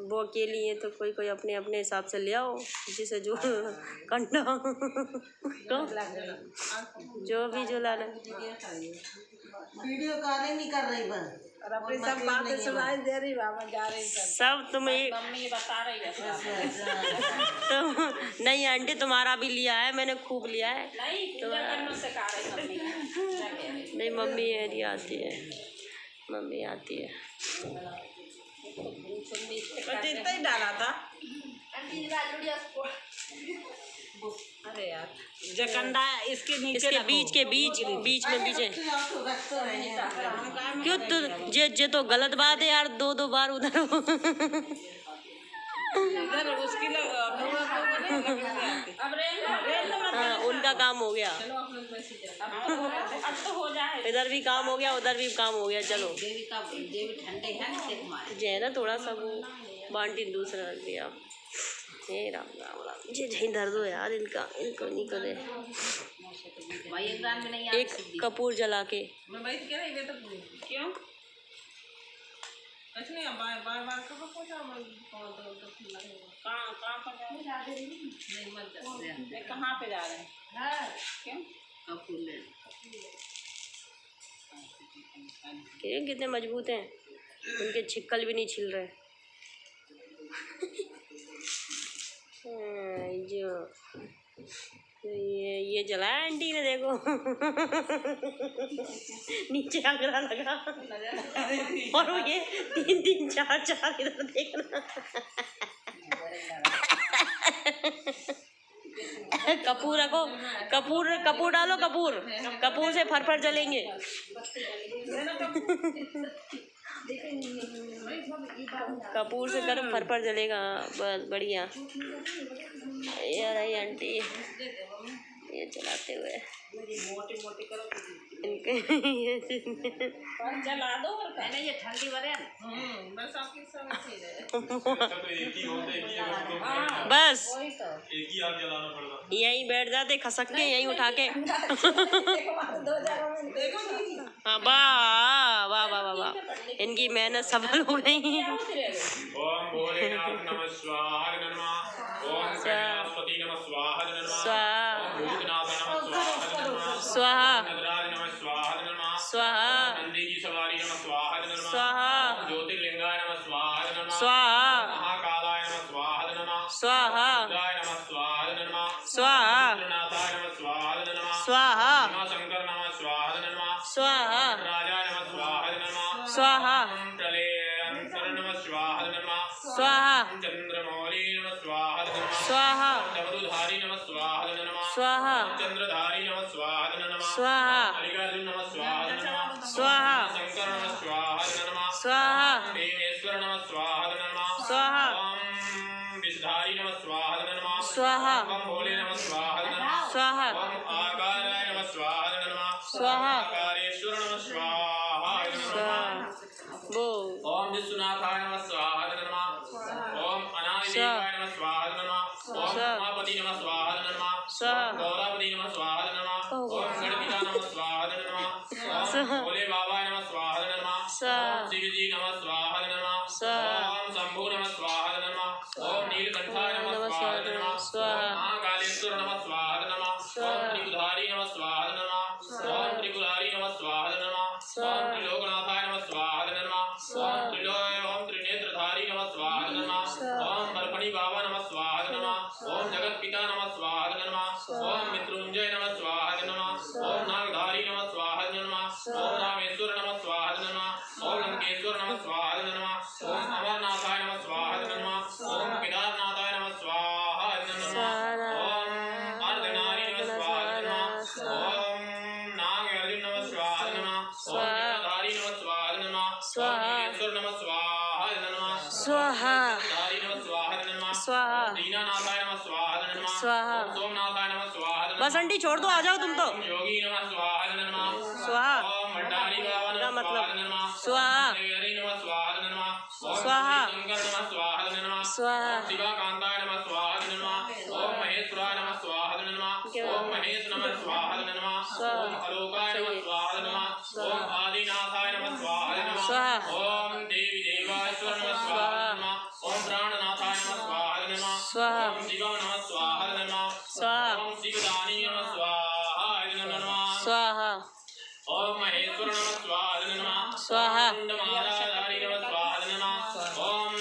वो के लिए तो कोई अपने हिसाब से ले आओ, जिसे जो कंडा तो जो भी जो लाना। वीडियो कॉलिंग नहीं कर रही बन और अपनी सब बातें सुनाई दे रही, वहाँ जा रही सब तुम मम्मी बता रही है। तुम नहीं आंटी तुम्हारा भी लिया है मैंने, खूब लिया है। नहीं मम्मी मेरी आती है, मम्मी आती है। इतना ही डाला था। अरे यार जकंडा इसके नीचे इसके रखो। बीच के बीच बीच में बीच है। क्यों तू जे तो गलत बात है यार, दो बार उधर हो। इधर उसकी अब रेल हाँ, उनका काम हो गया, अब तो हो जाए। इधर भी काम हो गया उधर भी काम हो गया। चलो देवी ठंडे है ना ते तुम्हारे। जे है ना थोड़ा सा वो बांटी दूसरा रख दिया। हे राम राम राम, जे जहीं दर्द हो यार इनको नहीं करे। भाई एक रात में नहीं एक कपूर जला के मैं वही कह रही तो क्यों अच्छा नहीं बार कहाँ पहुँचा कहाँ पर जा रहे नहीं मत जा कहाँ पे जा रहे हैं क्यों कितने मजबूत हैं, उनके छिक्कल भी नहीं छिल रहे। जो ये जलाया आंटी ने, देखो नीचे आगरा लगा और वो ये 3 4 इधर देखना। कपूर रखो, कपूर डालो, कपूर से फर जलेंगे। कपूर से गर्म फर जलेगा, बस बढ़िया। यार आई आंटी ये चलाते हुए जला दो और मैंने ये ठंडी वाले बस आपकी समझ ही बस वही तो एक ही आग जलाना पड़ता। यहीं बैठ जाते खसक के, यहीं उठा के। हाँ वाह वाह वाह वाह वाह, इनकी मेहनत सफल हो गई। ओम भोलेनाथ नमः स्वाहा नमः। ओम कैलाशपति नमः स्वाहा नमः। स्वाहा ओम भूतनाथ नमः स्वाहा नमः। स्वाहा नटराज नमः स्वाहा नमः। स्वाहा नंदी जी सवारी नमः स्वाहा नमः। स्वाहा ज्योतिर्लिंगाय नमः स्वाहा नमः। स्वाहा महाकालाय नमः स्वाहा नमः। स्वाहा रुद्राय नमः स्वाहा नमः। स्वाहा रुद्रनाथाय नमः स्वाहा नमः। स्वाहा शंकर नमः स्वाहा नमः। स्वाहा राजाय नमः स्वाहा नमः। स्वाहा प्रलयांतर नमः स्वाहा नमः। स्वाहा चंद्रमौली नमः स्वाहा नमः। स्वाहा डमरुधारी नमः स्वाहा नमः। स्वाहा चंद्रधारी नमः स्वाहा नमः। स्वाहा मल्लिकार्जुन नमः स्वाहा नमः। स्वाहा शंकर नमः स्वाहा नमः। स्वाहा देवेश्वर नमः स्वाहा नमः। स्वाहा ओम विषधारी नमः स्वाहा नमः। स्वाहा ओम भोले नमः स्वाहा नमः। स्वाहा ओम आकाराय नमः स्वाहा नमः। स्वाहा आकारेश्वर नमः स्वाहा नमः। बोल ओम विश्वनाथाय नमः स्वाहा नमः। ओम अनादिदेवाय नमः स्वाहा नमः। ओम उमापति नमः स्वाहा नमः। स्वाहा गौरापति नमः स्वाहा नमः। ओम गणपिता नमः स्वाहा नमः। ओम भोले बाबा नमः स्वाहा नमः। स्वाहा ओम शिव जी नमः स्वाहा नमः। स्वाहा ओम शंभु नमः स्वाहा नमः। ओम नीलकंठाय नमः स्वाहा नमः। स्वाहा ओम महाकालेश्वर नमः स्वाहा नमः। ओम त्रिपुधारी नमः स्वाहा नमः। ओम त्रिपुरारी नमः स्वाहा नमः। ओम त्रिलोकनाथाय नमः स्वाहा नमः। ओम त्रिनेत्रधारी नमः स्वाहा नमः। ओम बर्फणी बाबा नमः स्वाहा नमः। ओम जगतपिता नमः स्वाहा नमः। ओम मृत्युंजय नमः स्वाहा नमः। ओम नागधारी नमः स्वाहा नमः। ओम रामेश्वर नमः स्वाहा नमः। ओम लंकेश्वर नमः स्वाहा नमः। ओम अमरनाथाय नमः स्वाहा नमः। ओम केदारनाथाय नमः स्वाहा नमः। ओम अर्धनारी नमः स्वाहा नमः। ओम नागार्जुन नमः स्वाहा नमः। ओम जटाधारी नमः स्वाहा नमः। स्वाहा ईश्वर नमः स्वाहा नमः। स्वाहा धारी नमः स्वाहा नमः। स्वाहा दीनानाथाय नमः स्वाहा नमः। स्वाहा। सोमनाथाय नमः स्वाहा नमः। बस आंटी छोड़ दो, आ जाओ तुम तो। ओम योगी नमः स्वाहा नमः। स्वाहा ओम भंडारी बाबा का नमः मतलब स्वाहा नमः। स्वाहा ओम देवहरि नमः स्वाहा नमः। ओम स्वाहा। शंकर नमः स्वाहा नमः। स्वाहा ओम शिवाकांताय नमः स्वाहा नमः। ओम महेश्वराय नमः स्वाहा नमः। ओम महेश नमः स्वाहा नमः। ओम अलोकाय नमः स्वाहा नमः। ओम आदिनाथाय नमः स्वाहा नमः। स्वाहा। ओम देवी देवाश्वर नमः स्वाहा नमः। ओम प्राणनाथाय नमः स्वाहा नमः। स्वाहा। ओम शिवाय नमः स्वाहा नमः। स्वाहा। ओम शिवदानी नमः स्वाहा नमः। स्वाहा ओम महेश्वर नमः स्वाहा नमः। स्वाहा। ओम मुंडमालाधारी नमः स्वाहा नमः। ओम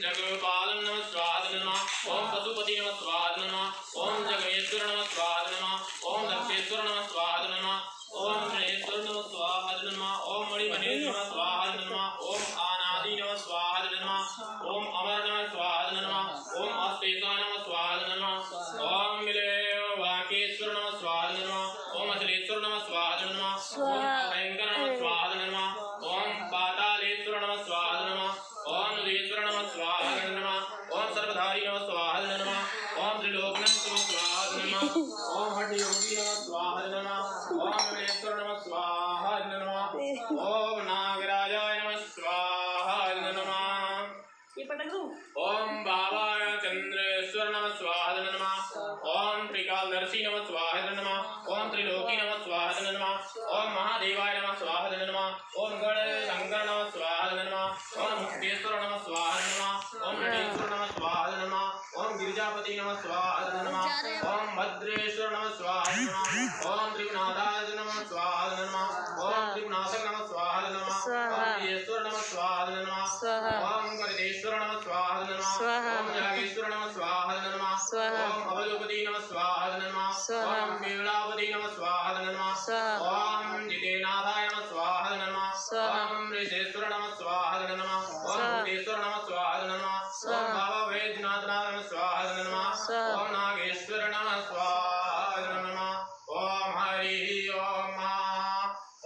जगपाल नमः स्वाहा नमः। ओम पशुपति नमः स्वाहा नमः। ओम जगमेश्वर नमः स्वाहा नमः। ओम दक्षेश्वर नमः स्वाहा नमः। ओम गणेश्वर नमः स्वाहा नमः। ओम मणिमहेश नमः स्वाहा नमः। ओम अनादि नमः स्वाहा नमः। ओम अमर नमः स्वाहा नमः। ओम अस्तेषा नमः स्वाहा नमः। ओम मिले ओम नृदेश्वर नमः स्वाहा नमः। ओम सर्वधारी नमः स्वाहा नमः। ओम त्रिलोकनाथ नमः स्वाहा नमः। ओम हठ योगी नमः स्वाहा नमः। ओम नृदेश्वर नमः स्वाहा नमः। ओम नागराजाय नमः स्वाहा नमः। ये पटक दूं? ओम बाबा चंद्रेश्वर नमः स्वाहा नमः। ओम त्रिकालदर्शी नमः स्वाहा नमः। ओम त्रिलोकी नमः स्वाहा नमः। ओम महादेवाय नमः स्वाहा नमः। ओम गण शंकर नमः स्वाहा नमः। ओम मुक्तेश्वर नमः स्वाहा नमः। ओम नटेश्वर नमः स्वाहा नमः। ओम गिरिजापति नमः स्वाहा नमः। ओम भद्रेश्वर नमः स्वाहा नमः। ओम त्रिगुणाधाय नमः स्वाहा नमः। ओम त्रिगुणाधर नमः स्वाहा नमः। ओम ईश्वर नमः स्वाहा नमः। ओम गणेश्वर नमः स्वाहा नमः। ओम नागेश्वर नमः स्वाहा नमः। ओम अवलोपति नमः स्वाहा नमः। ओम मेलापति नमः स्वाहा नमः। ओम जितेनाथाय नमः स्वाहा नमः। ओम ऋषेश्वर नमः स्वाहा नमः। ओम भूतेश्वर नमः स्वाहा नमः। ओम बाबा वैद्यनाथ नमः स्वाहा नमः। ओम नागेश्वर नमः स्वाहा नमः। ओम हरि ओम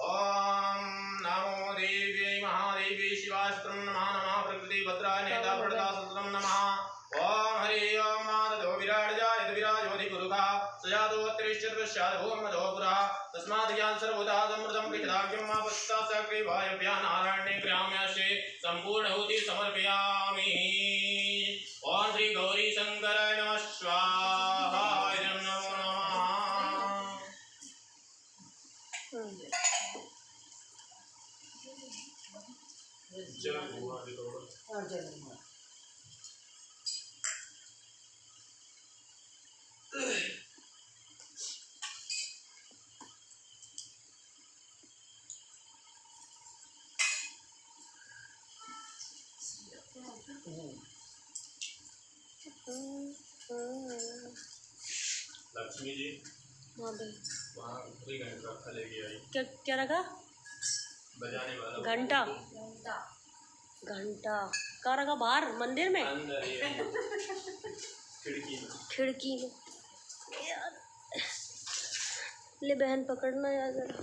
ओम नमो देवी महादेवी शिवास्त्रम नमः नमः प्रकृति भद्राय नेता प्रदा सुत्रम नमः। ओम हरि ओम माधव विराट जायत विराजोधि गुरुगा सजातो अत्रिश्चतुष्याद भूमधो पुरा तस्मात् ज्ञान सर्वदा समृद्धं कृताग्यं मा पस्ता सक्रिवाय नारायणे ग्राम्याशे संपूर्ण होति समर्पयामि। ओम श्री गौरी शंकराय नमः स्वाहा नमो नमः। लक्ष्मी जी वहाँ कोई घंटा रखा लेके आई। क्या क्या रखा? बजाने वाला घंटा। घंटा कहाँ रखा? बाहर मंदिर में? अंदर ही है। खिड़की में। खिड़की में यार। ले बहन पकड़ना यार जरा।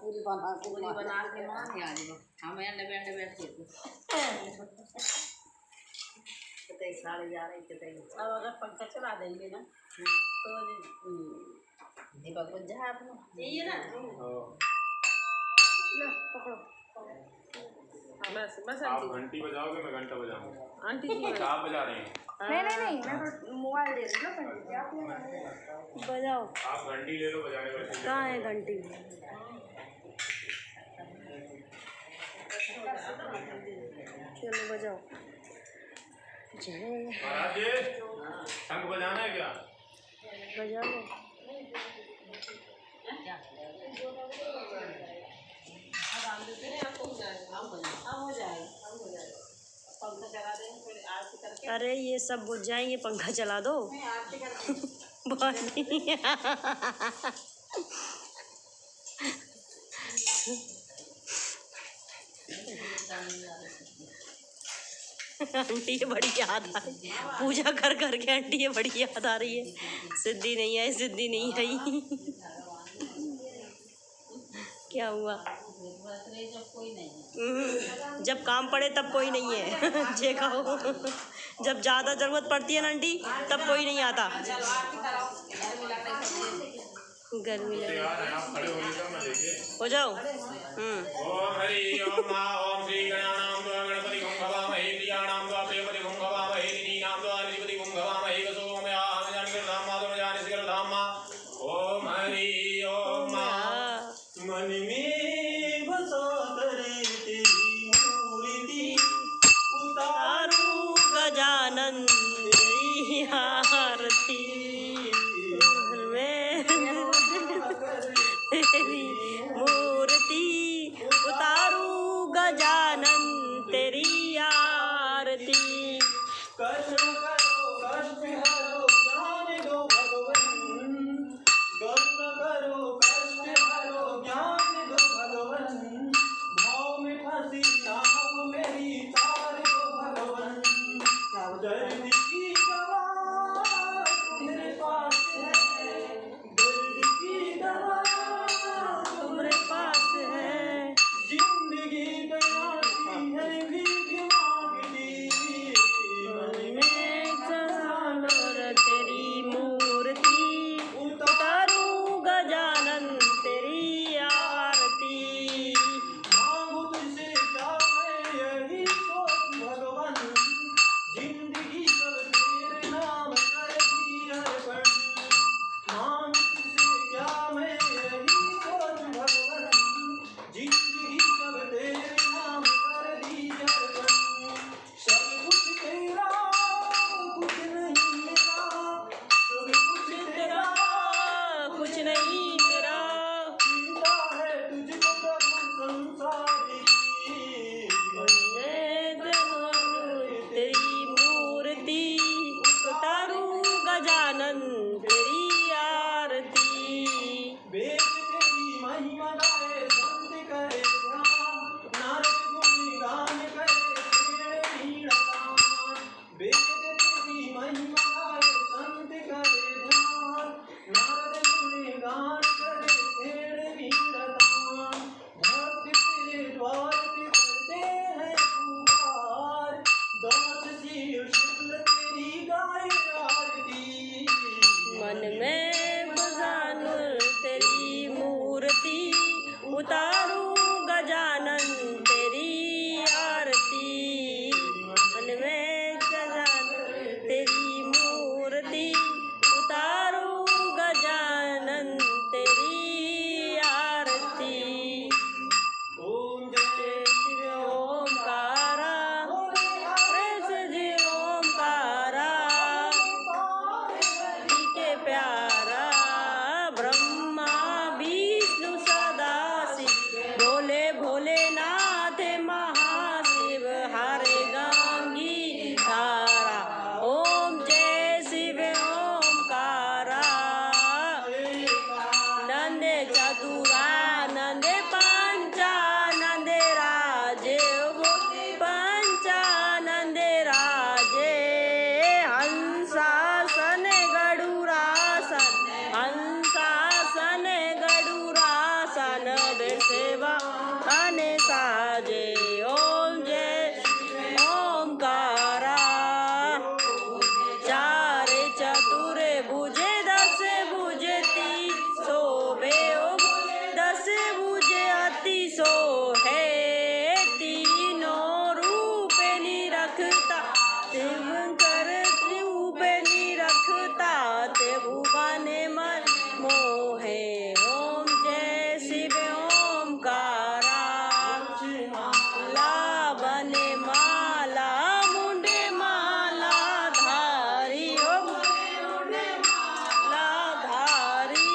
पूरी बना के मान यार हम अंडे बेंडे बैठे थे कतई साड़ी जा रही कतई। अब अगर पंखा चला देंगे ना तो दीपक बुझ जाए अपना चाहिए ना। ले पकड़ो। बस बस आप घंटी बजाओगे मैं घंटा बजाऊंगा। आंटी जी आप बजा रहे हैं? नहीं मैं तो मोबाइल दे रही हूँ। बजाओ। आप घंटी ले लो बजाने वाले। कहाँ है घंटी? चलो बजाओ। जय महाराज जी शंख बजाना है क्या? बजा लो। अरे ये सब बुझ जाएंगे, पंखा चला दो। आंटी ये बड़ी याद आ रही, पूजा कर कर के आंटी ये बड़ी याद आ रही है। सिद्धि नहीं आई, सिद्धि नहीं आई। क्या हुआ? जब काम पड़े तब कोई नहीं है। जे कहो जब ज़्यादा ज़रूरत पड़ती है ना आंटी तब कोई नहीं आता। गर्मी लगे हो जाओ। ओम हरि ओम मा ओम श्री गणानां गणपति गं भवामहे प्रियाणां प्रियपति गं भवामहे निधीनां निधिपति गं भवामहे वसोमयाम जानकृतां माधव जाने सिकरधामा। ओम हरि ओम मा मन में बसा करे तेरी मूर्ति उतारू गजानन तेरी आरती तेरी मूर्ति उतारू गजानन तेरी आरती। कष्ट करो कष्ट हरो ज्ञान दो भगवन। कष्ट करो कष्ट हरो ज्ञान दो भगवन। भाव में फंसी नाव मेरी तार दो भगवन। दर्द की दवा तुम्हारे पास है। दर्द की दवा तुम्हारे पास है। जिंदगी बनाती है भी बीमार सेवा आने साजे। ओम जय ओमकारा। चार चतुर भुजे दस भुजे ती शोभे। दस भुजे अति सोहे। तीनों रूप निरखता शिवंकर रूप निरखता ते भुवन मन मोहे। ओम जय शिव ओमकारा। लावन माला मुंडे माला धारी। ओम माला धारी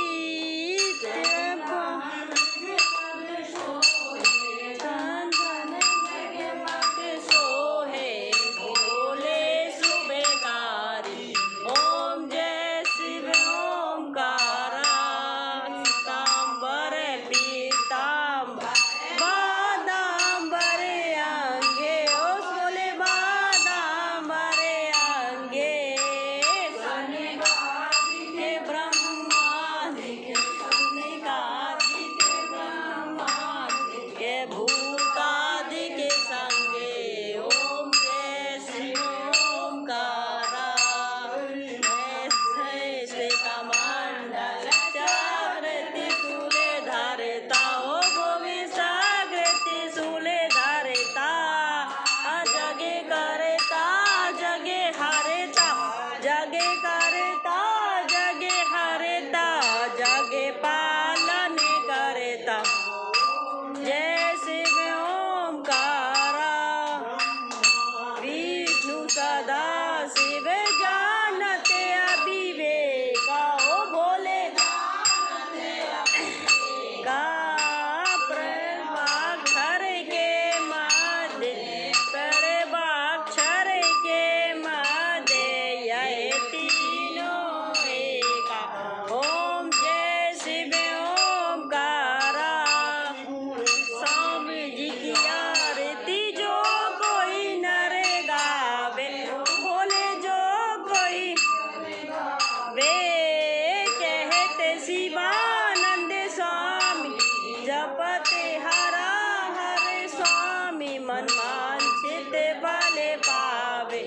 सोहे भोले सुबेकारी। ओम जय शिव ओमकारा। पीताम्बर पीताम्बर बादाम्बर अंगे। ओ सोले बादाम्बर अंगे। हे ब्रह्मादिक सोनिकादिक ब्रह्मादिक भूतादिक संगे। ओम जय शिव ओमकारा। ऐसे कमंडल चक्र त्रिशूले धारता। ओ गोविंद सागर त्रिशूले धारता। जगे करता जगे हरता। जगे करता जगे हरता। जगे पालन करता। जय शिव ओमकारा। विष्णु सदा शिव जानते अविवेका। ओ भोले का प्रभाक्षर के मध्य प्रभाक्षर के मध्य यह तीनों एका। ओम जय शिव ओमकारा। स्वामी जी की आरती जो कोई नर गावे। बोले जो कोई वे कहते शिवानंद स्वामी। जपते हरा हरे स्वामी मन वांछित फल पावे।